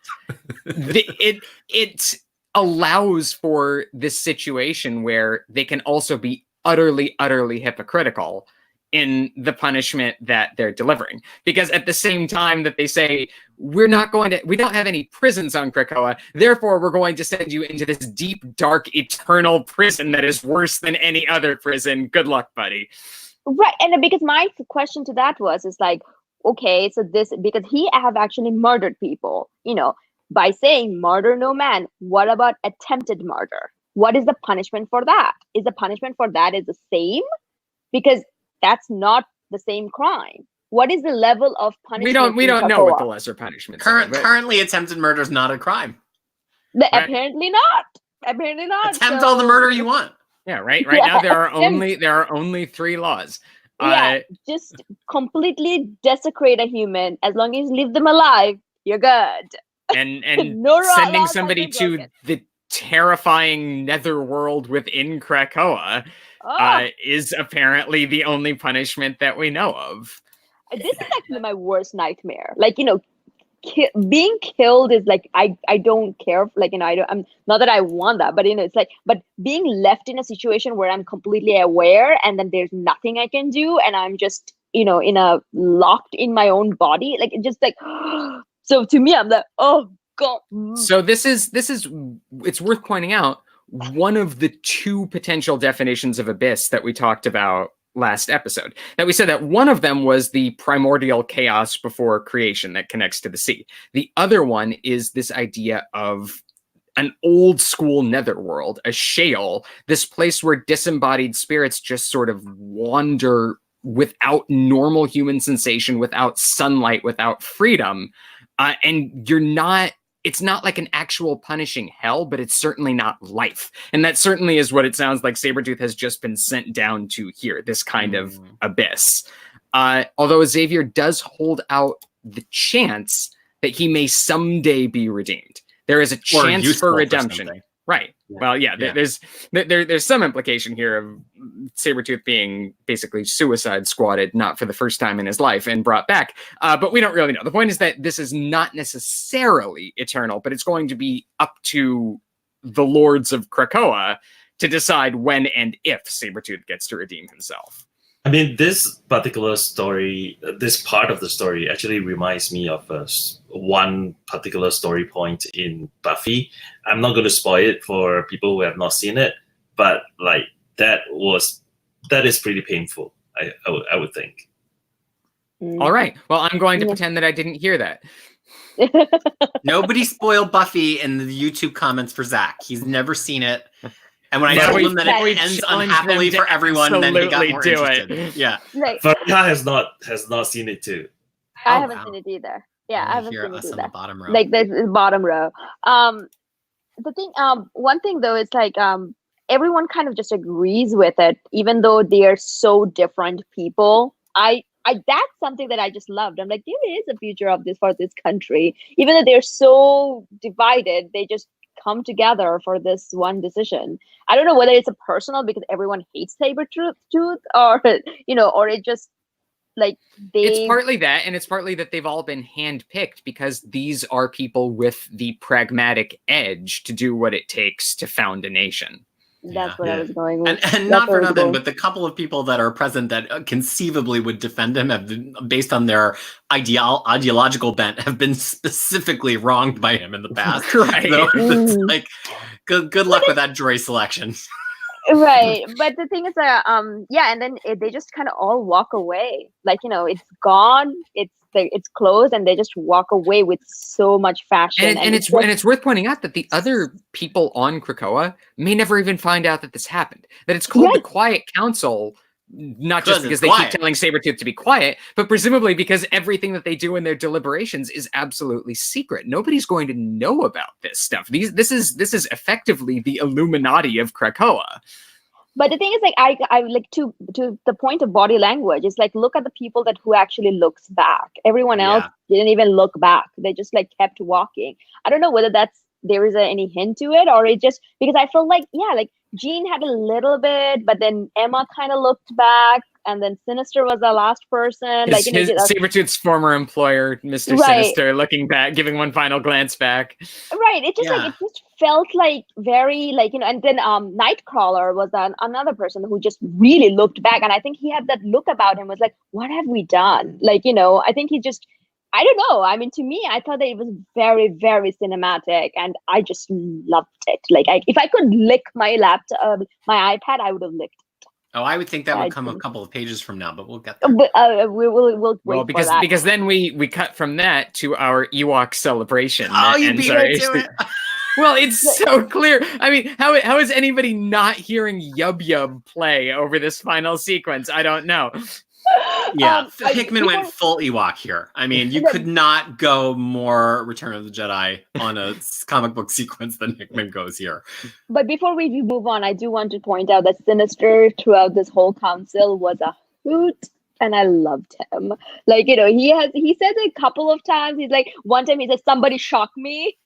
S2: it allows for this situation where they can also be utterly, utterly hypocritical in the punishment that they're delivering. Because at the same time that they say, we don't have any prisons on Krakoa, therefore we're going to send you into this deep, dark, eternal prison that is worse than any other prison. Good luck, buddy.
S1: Right. And because my question to that is like, okay, so this, because he have actually murdered people, by saying murder no man, what about attempted murder? What is the punishment for that? Is the punishment for that is the same? Because that's not the same crime. What is the level of punishment?
S2: We don't know what the lesser punishment is.
S3: Currently, attempted murder is not a crime.
S1: Right. Apparently not.
S3: Attempt all the murder you want.
S2: Yeah, right. Right now there are only 3 laws.
S1: Just completely desecrate a human. As long as you leave them alive, you're good.
S2: And
S1: No
S2: sending somebody to the terrifying netherworld within Krakoa is apparently the only punishment that we know of.
S1: This is actually my worst nightmare. Like, being killed is like, I don't care. Like, I'm not that I want that, but it's like, but being left in a situation where I'm completely aware and then there's nothing I can do and I'm just, locked in my own body, like it just like, so to me, I'm like, oh God.
S2: So this is, it's worth pointing out, one of the 2 potential definitions of abyss that we talked about last episode, that we said that one of them was the primordial chaos before creation that connects to the sea. The other one is this idea of an old school netherworld, a Sheol, this place where disembodied spirits just sort of wander without normal human sensation, without sunlight, without freedom. And it's not like an actual punishing hell, but it's certainly not life. And that certainly is what it sounds like Sabretooth has just been sent down to here, this kind of abyss. Although Xavier does hold out the chance that he may someday be redeemed. There is a chance for redemption. Right. Yeah. Well, there's some implication here of Sabretooth being basically suicide squatted, not for the first time in his life, and brought back. But we don't really know. The point is that this is not necessarily eternal, but it's going to be up to the lords of Krakoa to decide when and if Sabretooth gets to redeem himself.
S4: I mean, this particular story, this part of the story actually reminds me of one particular story point in Buffy. I'm not going to spoil it for people who have not seen it, but like that is pretty painful, I would think.
S2: All right. Well, I'm going to pretend that I didn't hear that.
S3: Nobody spoil Buffy in the YouTube comments for Zach. He's never seen it. And when I told him that it ends unhappily for everyone, then he got more interested. Yeah.
S1: Right.
S4: Farina has not seen it too.
S1: I haven't seen it either. Yeah, I haven't seen it either.
S3: On the bottom row.
S1: Like the bottom row. The thing, one thing though, is like everyone kind of just agrees with it, even though they are so different people. That's something that I just loved. I'm like, there is a future of this for this country, even though they're so divided. They just come together for this one decision. I don't know whether it's a personal because everyone hates Sabretooth, or or it just like
S2: it's partly that, and it's partly that they've all been handpicked because these are people with the pragmatic edge to do what it takes to found a nation.
S1: That's what I was going with.
S3: And not for nothing, but the couple of people that are present that conceivably would defend him have been, based on their ideological bent, have been specifically wronged by him in the past. Right. So it's like, good luck with that jury selection.
S1: Right. But the thing is that, and then they just kind of all walk away. Like, it's gone. It's closed, and they just walk away with so much fashion.
S2: And it's worth pointing out that the other people on Krakoa may never even find out that this happened. That it's called the Quiet Council, not just because they keep telling Sabretooth to be quiet, but presumably because everything that they do in their deliberations is absolutely secret. Nobody's going to know about this stuff. This is effectively the Illuminati of Krakoa.
S1: But the thing is, like, I like to the point of body language. It's like, look at the people who actually looks back. Everyone else didn't even look back. They just like kept walking. I don't know whether there is any hint to it, or it just because I felt like like Jean had a little bit, but then Emma kind of looked back, and then Sinister was the last person. Like,
S2: Sabretooth's former employer, Mr. Sinister, looking back, giving one final glance back.
S1: Right. It just it just felt like very like, and then Nightcrawler was another person who just really looked back, and I think he had that look about him, was like, what have we done? Like, I think he just, I don't know. I mean, to me, I thought that it was very, very cinematic, and I just loved it. Like, if I could lick my laptop, my iPad, I would have licked it.
S3: Oh, I would think that would come a couple of pages from now, but we'll get there.
S1: We'll wait
S2: because
S1: for that.
S2: because then we cut from that to our Ewok celebration.
S3: Oh, you beat me to it.
S2: Well, it's so clear. I mean, how is anybody not hearing Yub Yub play over this final sequence? I don't know.
S3: Yeah, Hickman went full Ewok here. I mean, you could not go more Return of the Jedi on a comic book sequence than Hickman goes here.
S1: But before we move on, I do want to point out that Sinister throughout this whole council was a hoot, and I loved him. Like, he said a couple of times, he's like, one time he said, somebody shock me.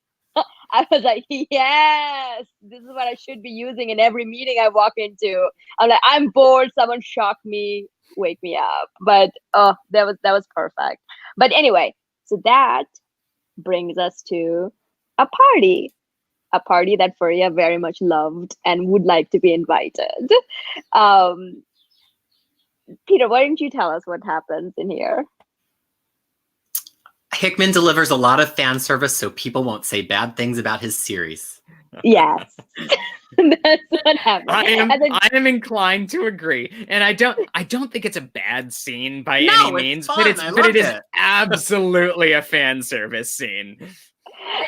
S1: I was like, yes, this is what I should be using in every meeting I walk into. I'm like, I'm bored, someone shock me. Wake me up. But that was perfect. But anyway, so that brings us to a party that Furia very much loved and would like to be invited. Peter, why don't you tell us what happens in here?
S3: Hickman delivers a lot of fan service so people won't say bad things about his series.
S1: Yes. That's what happened.
S2: I am inclined to agree, and I don't think it's a bad scene by any means, but it is absolutely a fan service scene.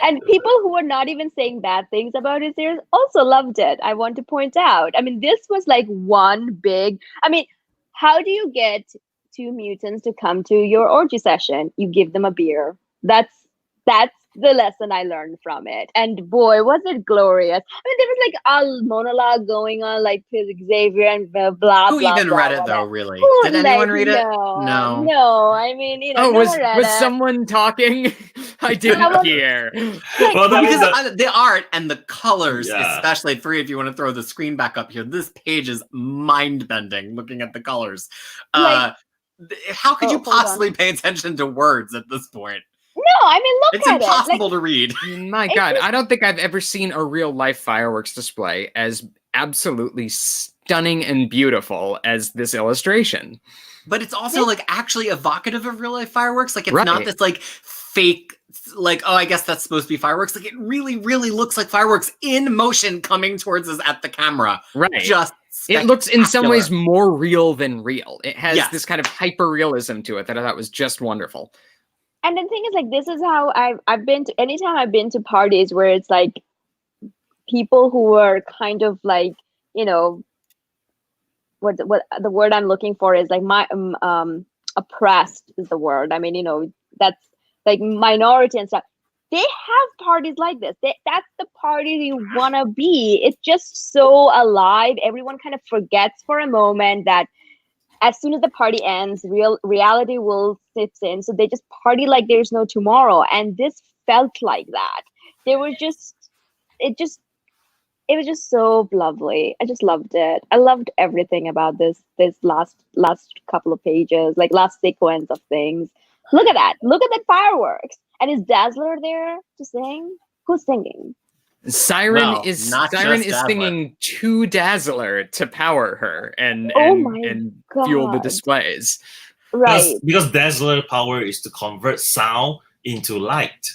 S1: And people who were not even saying bad things about his series also loved it. I want to point out. I mean, this was like one big. I mean, how do you get two mutants to come to your orgy session? You give them a beer. That's the lesson I learned from it. And boy, was it glorious. I mean, there was like a monologue going on, like Xavier and blah, blah,
S3: Who even read it, though, really? Did anyone read it? No.
S1: No, I mean,
S2: was someone talking? I didn't hear.
S3: Well, because the art and the colors, especially, if you want to throw the screen back up here, this page is mind-bending looking at the colors. How could you possibly pay attention to words at this point?
S1: No, I mean, look at it.
S3: It's impossible to read.
S2: My God, I don't think I've ever seen a real-life fireworks display as absolutely stunning and beautiful as this illustration.
S3: But it's also like actually evocative of real-life fireworks. Like, it's not this like fake, like, oh, I guess that's supposed to be fireworks. Like, it really, really looks like fireworks in motion coming towards us at the camera.
S2: Right.
S3: Just
S2: it looks in some ways more real than real. It has this kind of hyper-realism to it that I thought was just wonderful.
S1: And the thing is, like, this is how I've been to, anytime I've been to parties where it's like people who are kind of like, what the word I'm looking for is like oppressed is the word. I mean, that's like minority and stuff. They have parties like this. That's the party you want to be. It's just so alive. Everyone kind of forgets for a moment that as soon as the party ends, reality will sit in. So they just party like there's no tomorrow. And this felt like that. It was just so lovely. I just loved it. I loved everything about this last couple of pages, like last sequence of things. Look at that. Look at that fireworks. And is Dazzler there to sing? Who's singing?
S2: Siren is singing to Dazzler to power her and fuel the displays.
S1: Right.
S4: Because Dazzler power is to convert sound into light.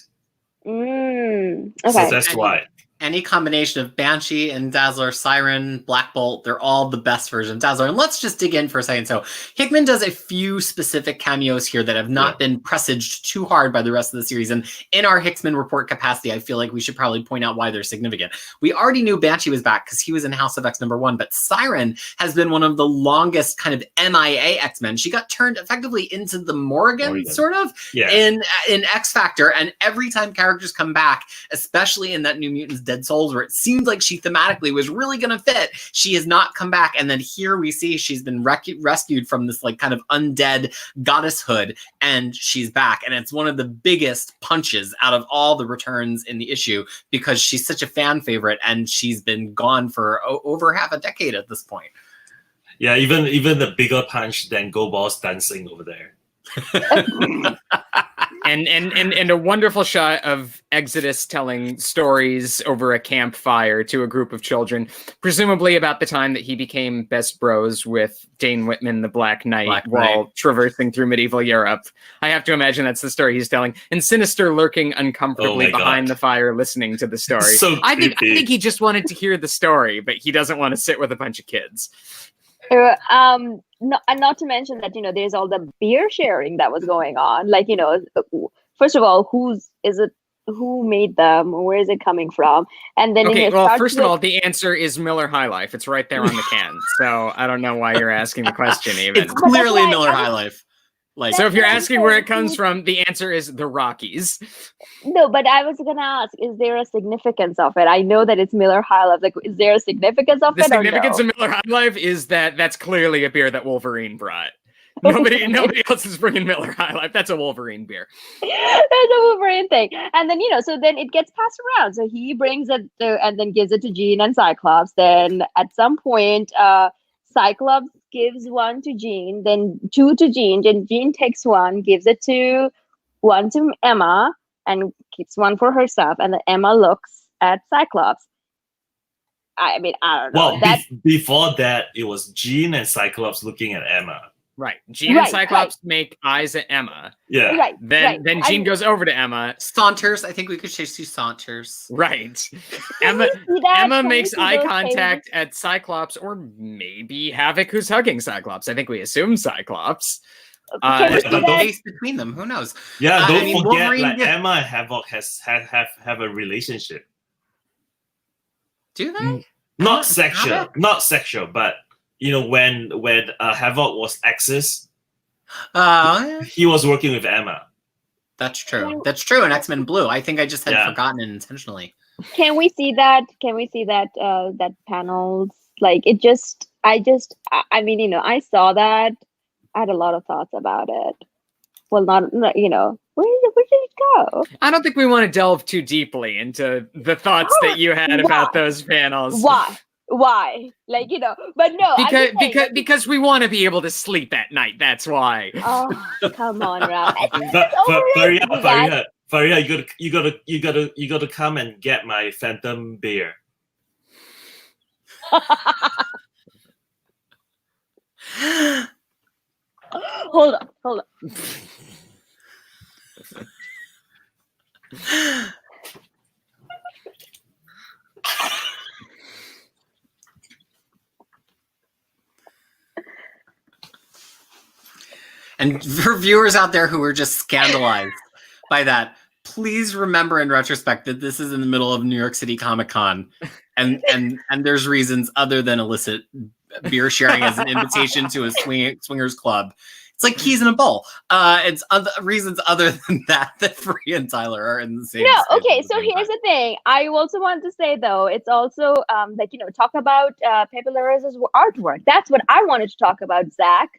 S1: Okay.
S4: So that's why.
S3: Any combination of Banshee and Dazzler, Siren, Black Bolt, they're all the best version of Dazzler. And let's just dig in for a second. So Hickman does a few specific cameos here that have not been presaged too hard by the rest of the series. And in our HiX-Men report capacity, I feel like we should probably point out why they're significant. We already knew Banshee was back because he was in House of X #1, but Siren has been one of the longest kind of MIA X-Men. She got turned effectively into the Morgan. Sort of, in X Factor. And every time characters come back, especially in that New Mutants Dead Souls, where it seemed like she thematically was really going to fit, she has not come back. And then here we see she's been rescued from this like kind of undead goddesshood, and she's back. And it's one of the biggest punches out of all the returns in the issue because she's such a fan favorite and she's been gone for over half a decade at this point.
S4: Yeah, even the bigger punch than Go Balls dancing over there.
S2: And a wonderful shot of Exodus telling stories over a campfire to a group of children, presumably about the time that he became best bros with Dane Whitman, the Black Knight, while traversing through medieval Europe. I have to imagine that's the story he's telling. And Sinister lurking uncomfortably behind the fire, listening to the story. I think he just wanted to hear the story, but he doesn't want to sit with a bunch of kids.
S1: And not to mention that, there's all the beer sharing that was going on. Like, first of all, who made them? Where is it coming from? And then
S2: first of all, the answer is Miller High Life. It's right there on the can. So I don't know why you're asking the question even.
S3: It's clearly Miller High Life.
S2: So if you're asking where it comes from, the answer is the Rockies.
S1: No, but I was going to ask, is there a significance of it? I know that it's Miller High Life. Like, is there a significance of it?
S2: The significance of Miller High Life is that that's clearly a beer that Wolverine brought. Nobody else is bringing Miller High Life. That's a Wolverine beer.
S1: That's a Wolverine thing. And then, so then it gets passed around. So he brings it and then gives it to Jean and Cyclops. Then at some point, Cyclops gives one to Jean, then two to Jean, and Jean takes one, gives it to Emma, and keeps one for herself. And then Emma looks at Cyclops. I mean, I don't know.
S4: Well, before that, it was Jean and Cyclops looking at Emma.
S2: Right. Jean and Cyclops make eyes at Emma.
S4: Yeah.
S1: Right.
S2: Then Jean goes over to Emma.
S3: Saunters. I think we could chase two Saunters.
S2: Right. Emma makes eye contact at Cyclops, or maybe Havoc, who's hugging Cyclops. I think we assume Cyclops.
S3: The space between them. Who knows?
S4: Yeah. Don't forget, like, Emma and Havoc have a relationship.
S3: Do they?
S4: Not sexual, but. When Havoc was Axis, he was working with Emma.
S3: That's true. That's true. In X-Men Blue, I think I just had forgotten it intentionally.
S1: Can we see that? That panels? Like it just. I mean, I saw that. I had a lot of thoughts about it. Well, not where did it go?
S2: I don't think we want to delve too deeply into the thoughts that you had about those panels.
S1: Why? Like, but no.
S2: Because we want to be able to sleep at night. That's why.
S1: Oh, come on, Ralph.
S4: Faria, you gotta come and get my Phantom beer.
S1: Hold on.
S3: And for viewers out there who are just scandalized by that, please remember in retrospect that this is in the middle of New York City Comic Con, and there's reasons other than illicit beer sharing as an invitation to a swingers club. It's like keys in a bowl. It's reasons other than that Free and Tyler are in the same.
S1: No, okay. So here's the thing. I also want to say though, it's also talk about Pepe Larraz's artwork. That's what I wanted to talk about, Zach.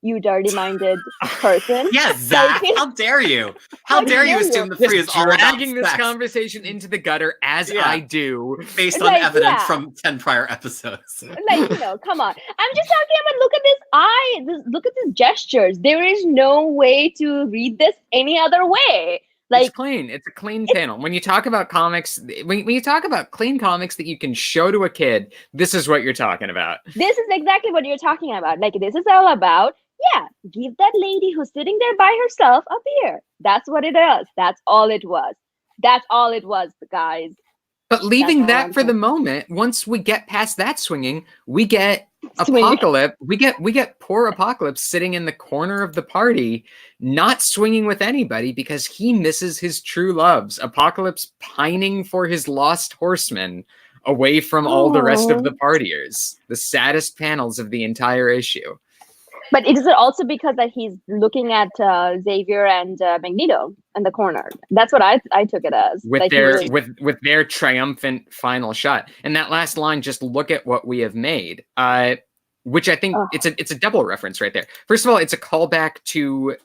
S1: You dirty-minded person.
S3: Yes, Zach. How dare you? How dare you assume the Free is all about
S2: dragging this
S3: sex.
S2: Conversation into the gutter as I do,
S3: based on evidence from 10 prior episodes.
S1: Come on. I'm just talking about look at this eye. Look at these gestures. There is no way to read this any other way. Like,
S2: it's clean. It's a clean panel. When you talk about comics, when you talk about clean comics that you can show to a kid, this is what you're talking about.
S1: This is exactly what you're talking about. Like, this is all about. Yeah, give that lady who's sitting there by herself a beer. That's what it is. That's all it was. That's all it was, guys.
S2: But leaving that for the moment, once we get past that swinging, we get Apocalypse. We get poor Apocalypse sitting in the corner of the party, not swinging with anybody because he misses his true loves. Apocalypse pining for his lost horsemen away from all the rest of the partiers. The saddest panels of the entire issue.
S1: But is it also because that he's looking at Xavier and Magneto in the corner? That's what I took it as.
S2: With their triumphant final shot. And that last line, just look at what we have made. Which I think it's a double reference right there. First of all, it's a callback to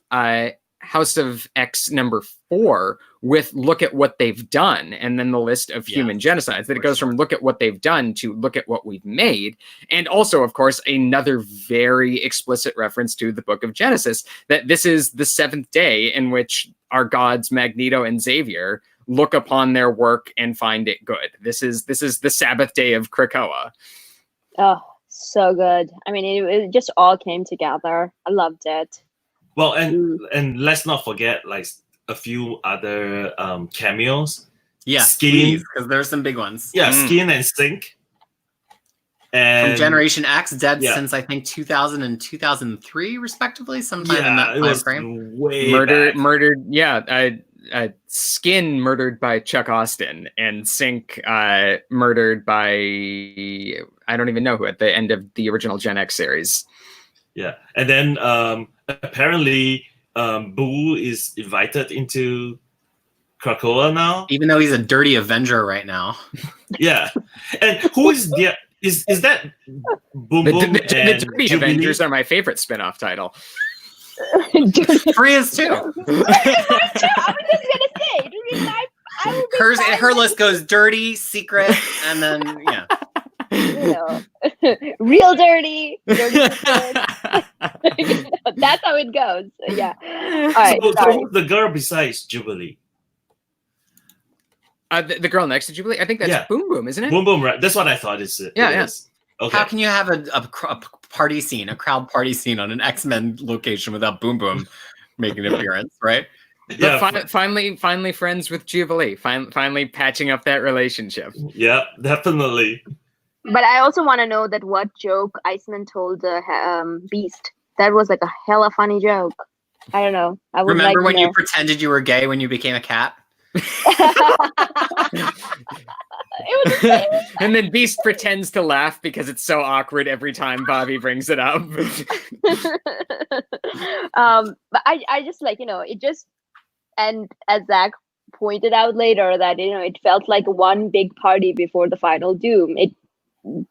S2: House of X number 4 with look at what they've done, and then the list of human genocides, that it goes from look at what they've done to look at what we've made. And also, of course, another very explicit reference to the book of Genesis, that this is the 7th day in which our gods Magneto and Xavier look upon their work and find it good. This is the Sabbath day of Krakoa.
S1: Oh, so good. I mean, it just all came together. I loved it.
S4: Well, and let's not forget like a few other cameos.
S3: Yeah,
S4: Skin,
S3: because there's some big ones.
S4: Yeah, Skin and Sync. And
S3: from Generation X, dead since I think 2000 and 2003, respectively, sometime in that time frame.
S2: Murdered. Yeah, Skin murdered by Chuck Austin, and Sync murdered by I don't even know who at the end of the original Gen X series.
S4: Yeah, and then apparently Boo is invited into Krakoa now,
S3: even though he's a dirty Avenger right now.
S4: Yeah, and who is the is that Boom Boom?
S2: The Dirty Avengers are my favorite spin-off title.
S3: Maria's too.
S1: I was just gonna say,
S3: her list goes dirty, secret, and then
S1: real dirty. That's how it goes. Yeah. All right.
S4: So the girl besides Jubilee.
S2: The girl next to Jubilee, I think that's Boom Boom, isn't it?
S4: Boom Boom, right? That's what I thought. Is
S3: Okay. How can you have a party scene, a crowd party scene on an X-Men location without Boom Boom making an appearance, right?
S2: But finally friends with Jubilee. Finally patching up that relationship.
S4: Yeah, definitely.
S1: But I also want to know that what joke Iceman told Beast. That was like a hella funny joke. I don't know. I would
S3: remember when you pretended you were gay when you became a cat?
S2: And then Beast pretends to laugh because it's so awkward every time Bobby brings it up.
S1: But I just it just, and as Zach pointed out later, that it felt like one big party before the final doom. It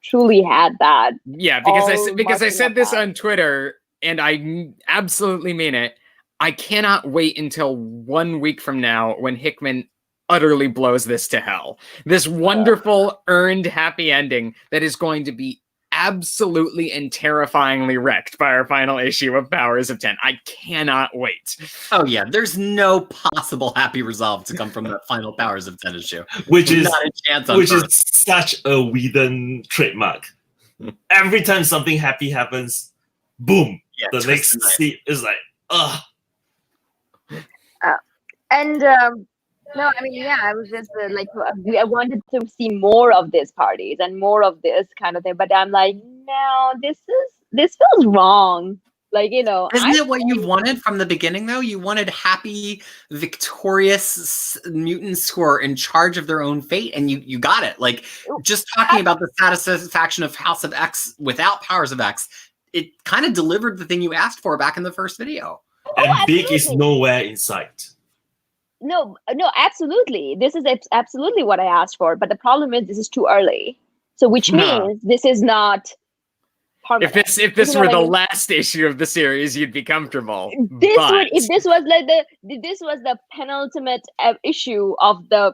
S1: truly had that.
S2: Yeah, because I said this on Twitter, and I absolutely mean it. I cannot wait until 1 week from now when Hickman utterly blows this to hell. This wonderful, earned, happy ending that is going to be absolutely and terrifyingly wrecked by our final issue of Powers of 10. I cannot wait.
S3: Oh yeah, there's no possible happy resolve to come from that final Powers of 10 issue.
S4: Which is
S3: not a chance on Earth.
S4: Is such a Whedon trademark. Every time something happy happens, boom.
S3: Yeah,
S4: the next scene is like, ugh.
S1: No, I mean, I was just I wanted to see more of these parties and more of this kind of thing, but I'm like, no, this feels wrong.
S3: Isn't it what you wanted from the beginning, though? You wanted happy, victorious mutants who are in charge of their own fate, and you got it. Like, just talking about the satisfaction of House of X without Powers of X, it kind of delivered the thing you asked for back in the first video.
S4: And Big is nowhere in sight.
S1: No, absolutely. This is absolutely what I asked for. But the problem is, this is too early. So, which means this is not permanent.
S2: If this were the last issue of the series, you'd be comfortable.
S1: If this was the penultimate issue of the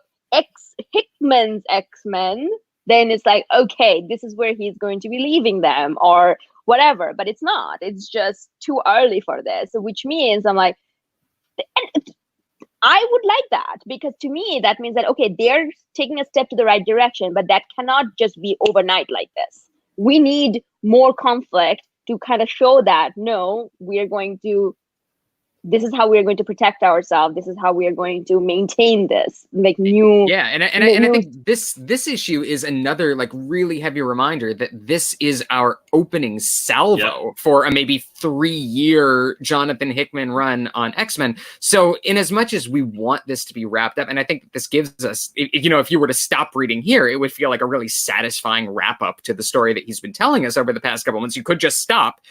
S1: Hickman's X-Men, then it's like, okay, this is where he's going to be leaving them or whatever. But it's not. It's just too early for this. So, which means I'm like, I would like that, because to me, that means that, okay, they're taking a step to the right direction, but that cannot just be overnight like this. We need more conflict to kind of show that, no, this is how we are going to protect ourselves. This is how we are going to maintain this, make new.
S2: Yeah, and I think this issue is another really heavy reminder that this is our opening salvo for a maybe 3-year Jonathan Hickman run on X-Men. So in as much as we want this to be wrapped up, and I think this gives us, if you were to stop reading here, it would feel like a really satisfying wrap up to the story that he's been telling us over the past couple months. You could just stop.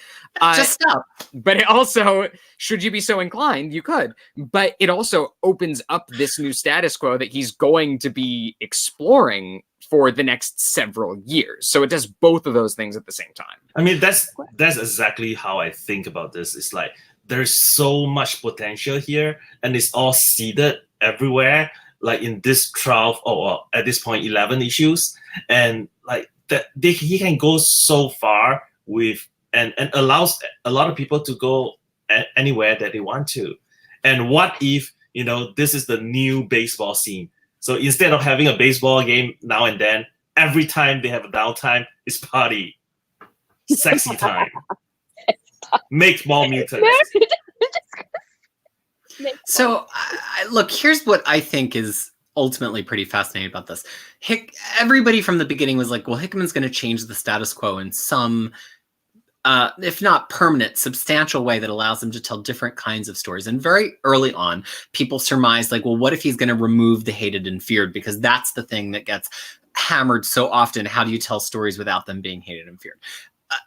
S3: Just stop.
S2: But it also, should you be so inclined, you could. But it also opens up this new status quo that he's going to be exploring for the next several years. So it does both of those things at the same time.
S4: I mean, that's exactly how I think about this. It's like there's so much potential here, and it's all seeded everywhere, like in this 12 or at this point 11 issues, and like that he can go so far with and allows a lot of people to go anywhere that they want to. And what if, this is the new baseball scene? So instead of having a baseball game now and then, every time they have a downtime, it's party, sexy time. Make more mutants.
S3: So, look, here's what I think is ultimately pretty fascinating about this. Everybody from the beginning was like, well, Hickman's going to change the status quo in some, if not permanent, substantial way that allows them to tell different kinds of stories. And very early on, people surmised, like, well, what if he's going to remove the hated and feared? Because that's the thing that gets hammered so often. How do you tell stories without them being hated and feared?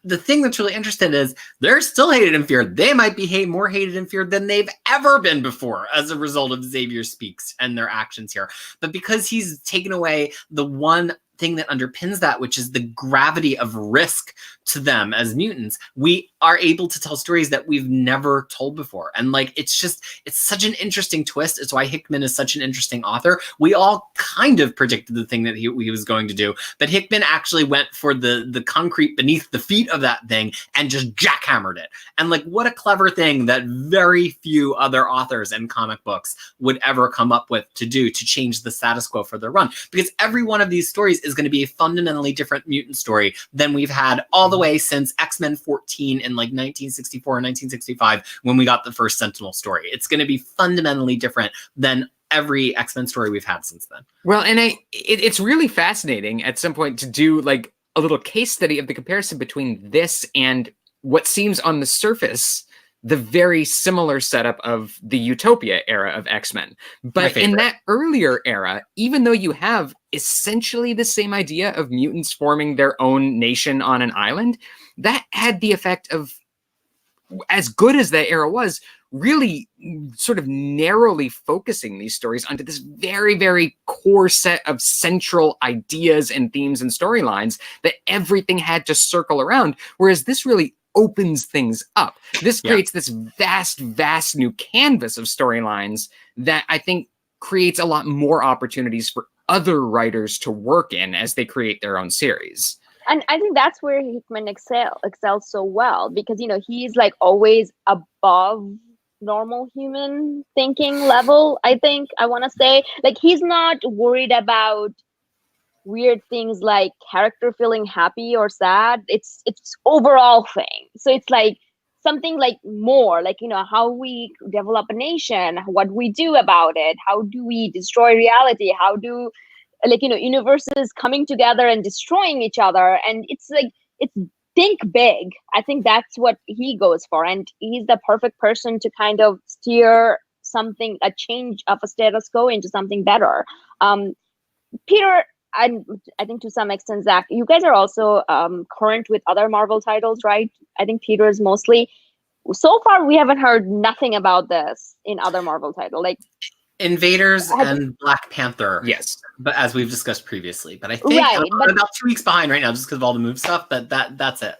S3: The thing that's really interesting is they're still hated and feared. They might be more hated and feared than they've ever been before as a result of Xavier Speaks and their actions here. But because he's taken away the one thing that underpins that, which is the gravity of risk to them as mutants, we are able to tell stories that we've never told before. And like, it's such an interesting twist. It's why Hickman is such an interesting author. We all kind of predicted the thing that he was going to do, but Hickman actually went for the concrete beneath the feet of that thing and just jackhammered it. And like, what a clever thing that very few other authors in comic books would ever come up with to do to change the status quo for their run. Because every one of these stories is going to be a fundamentally different mutant story than we've had all the way since X-Men 14 in like 1964 or 1965 when we got the first Sentinel story. It's going to be fundamentally different than every X-Men story we've had since then.
S2: Well, and it's really fascinating at some point to do like a little case study of the comparison between this and what seems on the surface the very similar setup of the Utopia era of X-Men. But in that earlier era, even though you have essentially the same idea of mutants forming their own nation on an island, that had the effect of, as good as that era was, really sort of narrowly focusing these stories onto this very, very core set of central ideas and themes and storylines that everything had to circle around. Whereas this really opens things up. This creates this vast, vast new canvas of storylines that I think creates a lot more opportunities for other writers to work in as they create their own series.
S1: And I think that's where Hickman excels so well, because, he's like always above normal human thinking level. I think I want to say, like, he's not worried about weird things like character feeling happy or sad. It's overall thing. So it's like something like more like, how we develop a nation, what we do about it, how do we destroy reality, how do universes coming together and destroying each other. And it's like, it's think big. I think that's what he goes for, and he's the perfect person to kind of steer something, a change of a status quo into something better. Peter, I think to some extent, Zach, you guys are also current with other Marvel titles, right? I think Peter's mostly. So far, we haven't heard nothing about this in other Marvel titles, like
S3: Invaders and Black Panther.
S2: Yes,
S3: but as we've discussed previously. But I think I'm about 2 weeks behind right now, just because of all the move stuff. But that's it.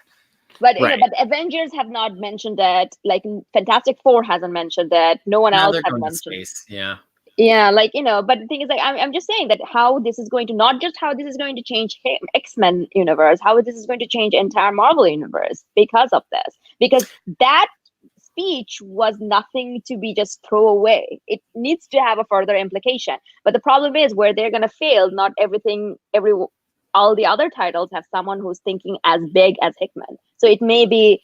S1: But but Avengers have not mentioned it. Like Fantastic Four hasn't mentioned it. No one else has mentioned.
S3: Space. Yeah.
S1: Yeah, like, but the thing is, like, I'm just saying that how this is going to, not just how this is going to change X-Men universe, how this is going to change entire Marvel universe because of this. Because that speech was nothing to be just throw away. It needs to have a further implication. But the problem is where they're going to fail, not all the other titles have someone who's thinking as big as Hickman. So it may be,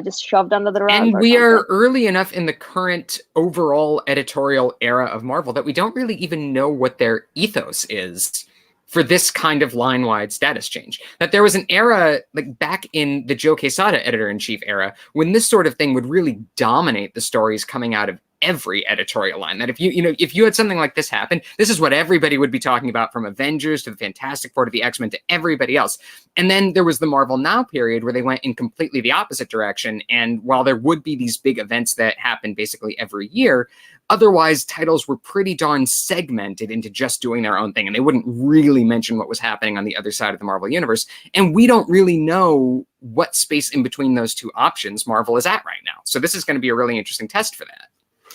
S1: just shoved under the rug.
S2: And we are early enough in the current overall editorial era of Marvel that we don't really even know what their ethos is for this kind of line-wide status change. That there was an era, like back in the Joe Quesada editor-in-chief era, when this sort of thing would really dominate the stories coming out of every editorial line. That if you had something like this happen, this is what everybody would be talking about, from Avengers to the Fantastic Four to the X-Men to everybody else. And then there was the Marvel Now period where they went in completely the opposite direction. And while there would be these big events that happen basically every year, otherwise titles were pretty darn segmented into just doing their own thing, and they wouldn't really mention what was happening on the other side of the Marvel Universe. And we don't really know what space in between those two options Marvel is at right now. So this is going to be a really interesting test for that.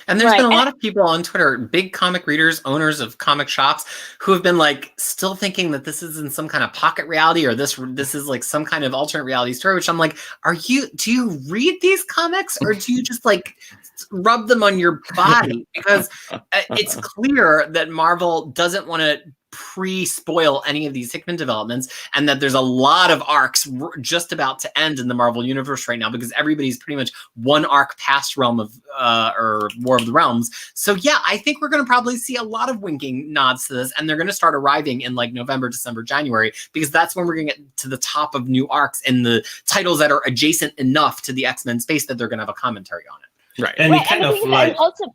S3: And there's been a lot of people on Twitter, big comic readers, owners of comic shops, who have been like still thinking that this is in some kind of pocket reality, or this is like some kind of alternate reality story, which I'm like, do you read these comics, or do you just like rub them on your body? Because it's clear that Marvel doesn't want to pre-spoil any of these Hickman developments, and that there's a lot of arcs just about to end in the Marvel Universe right now, because everybody's pretty much one arc past Realm of or War of the Realms. So yeah, I think we're going to probably see a lot of winking nods to this, and they're going to start arriving in like November, December, January, because that's when we're going to get to the top of new arcs and the titles that are adjacent enough to the X-Men space that they're going to have a commentary on it.
S2: Right.
S4: And it kind of like
S1: also.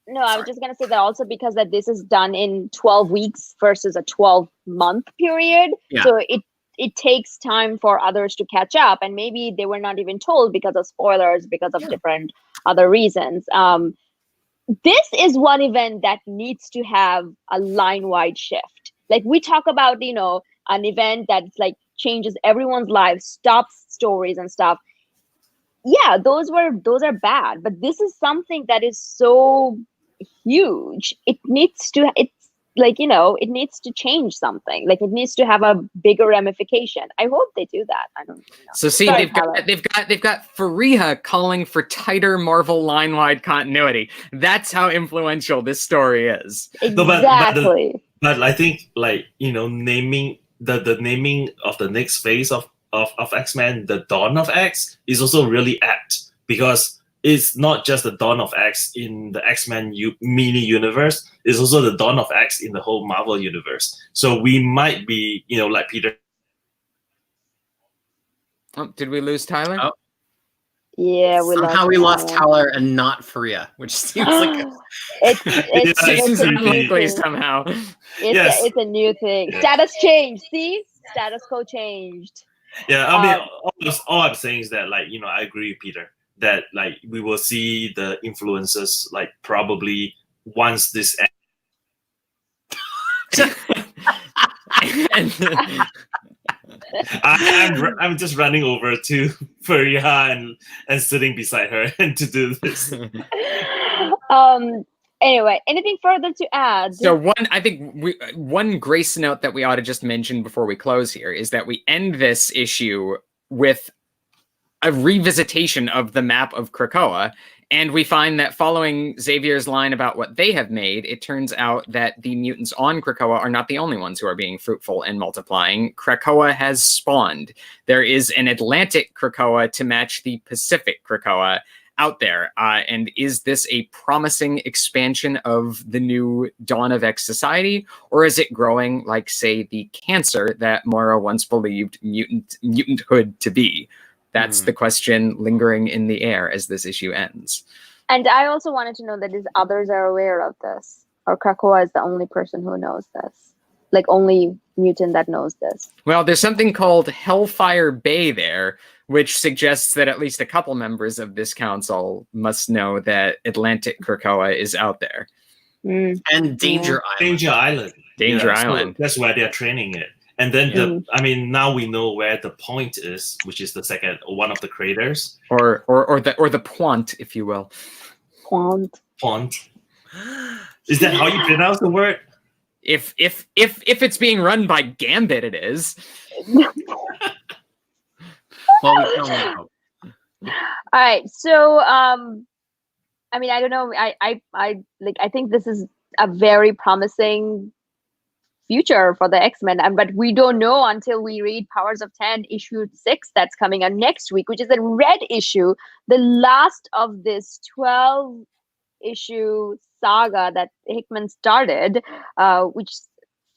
S1: No, I was just going to say that also because that this is done in 12 weeks versus a 12-month period.
S3: Yeah.
S1: So it takes time for others to catch up. And maybe they were not even told because of spoilers, because of different other reasons. This is one event that needs to have a line-wide shift. Like we talk about, an event that like changes everyone's lives, stops stories and stuff. Yeah, those are bad, but this is something that is so huge. It needs to change something. Like it needs to have a bigger ramification. I hope they do that. I don't know.
S2: So see,
S1: Sorry,
S2: they've got Fariha calling for tighter Marvel line-wide continuity. That's how influential this story is.
S1: Exactly.
S4: But I think naming the naming of the next phase of X-Men, the Dawn of X, is also really apt, because it's not just the Dawn of X in the X-Men mini universe, it's also the Dawn of X in the whole Marvel universe. So we might be, like Peter.
S2: Oh, did we lose Tyler?
S3: Oh.
S1: Yeah,
S3: we lost Tyler and not Faria, which seems like
S1: it's
S2: unlikely somehow.
S1: It's a new thing. Yeah. Status changed. See, status quo changed.
S4: Yeah, I mean, all I'm saying is that, I agree with Peter that, we will see the influences, probably once this I'm just running over to Faria and sitting beside her and to do this.
S1: Anyway, anything further to add?
S2: So one grace note that we ought to just mention before we close here is that we end this issue with a revisitation of the map of Krakoa, and we find that following Xavier's line about what they have made, it turns out that the mutants on Krakoa are not the only ones who are being fruitful and multiplying. Krakoa has spawned. There is an Atlantic Krakoa to match the Pacific Krakoa out there. And is this a promising expansion of the new Dawn of X society, or is it growing like, say, the cancer that Moira once believed mutanthood to be? That's the question lingering in the air as this issue ends.
S1: And I also wanted to know that these others are aware of this, or Krakoa is the only person who knows this, like only mutant that knows this.
S2: Well, there's something called Hellfire Bay there, which suggests that at least a couple members of this council must know that Atlantic Krakoa is out there.
S3: And Danger
S4: Island.
S2: Danger Island.
S4: So that's where they're training it. And then now we know where the point is, which is the second one of the craters,
S2: or the point, if you will.
S4: Point. Is that how you pronounce the word?
S2: If it's being run by Gambit, it is.
S3: Well, we don't know.
S1: All right. So, I mean, I don't know. I think this is a very promising future for the X-Men, but we don't know until we read Powers of 10 issue 6 that's coming out next week, which is a red issue, the last of this 12 issue saga that Hickman started, which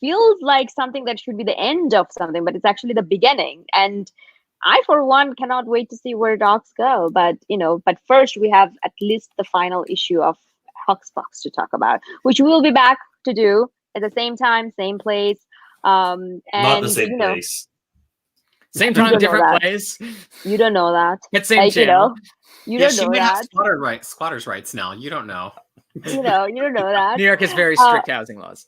S1: feels like something that should be the end of something, but it's actually the beginning. And I, for one, cannot wait to see where docs go. But first we have at least the final issue of HuxBox to talk about, which we'll be back to do at the same time, same place. And,
S4: not the same place.
S2: Same time, different place.
S1: You don't know that.
S2: But same channel.
S1: You don't know
S3: she might
S1: that.
S3: have squatters' rights now. You don't know.
S1: You don't know that.
S2: New York has very strict housing laws.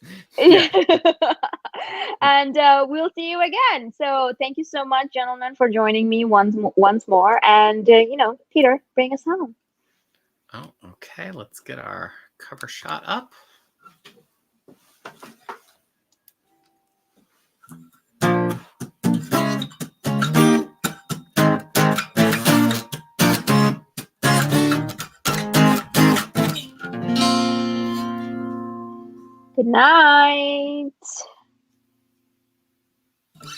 S1: And we'll see you again. So thank you so much, gentlemen, for joining me once more. And Peter, bring us home.
S3: Oh, okay. Let's get our cover shot up.
S1: Good night.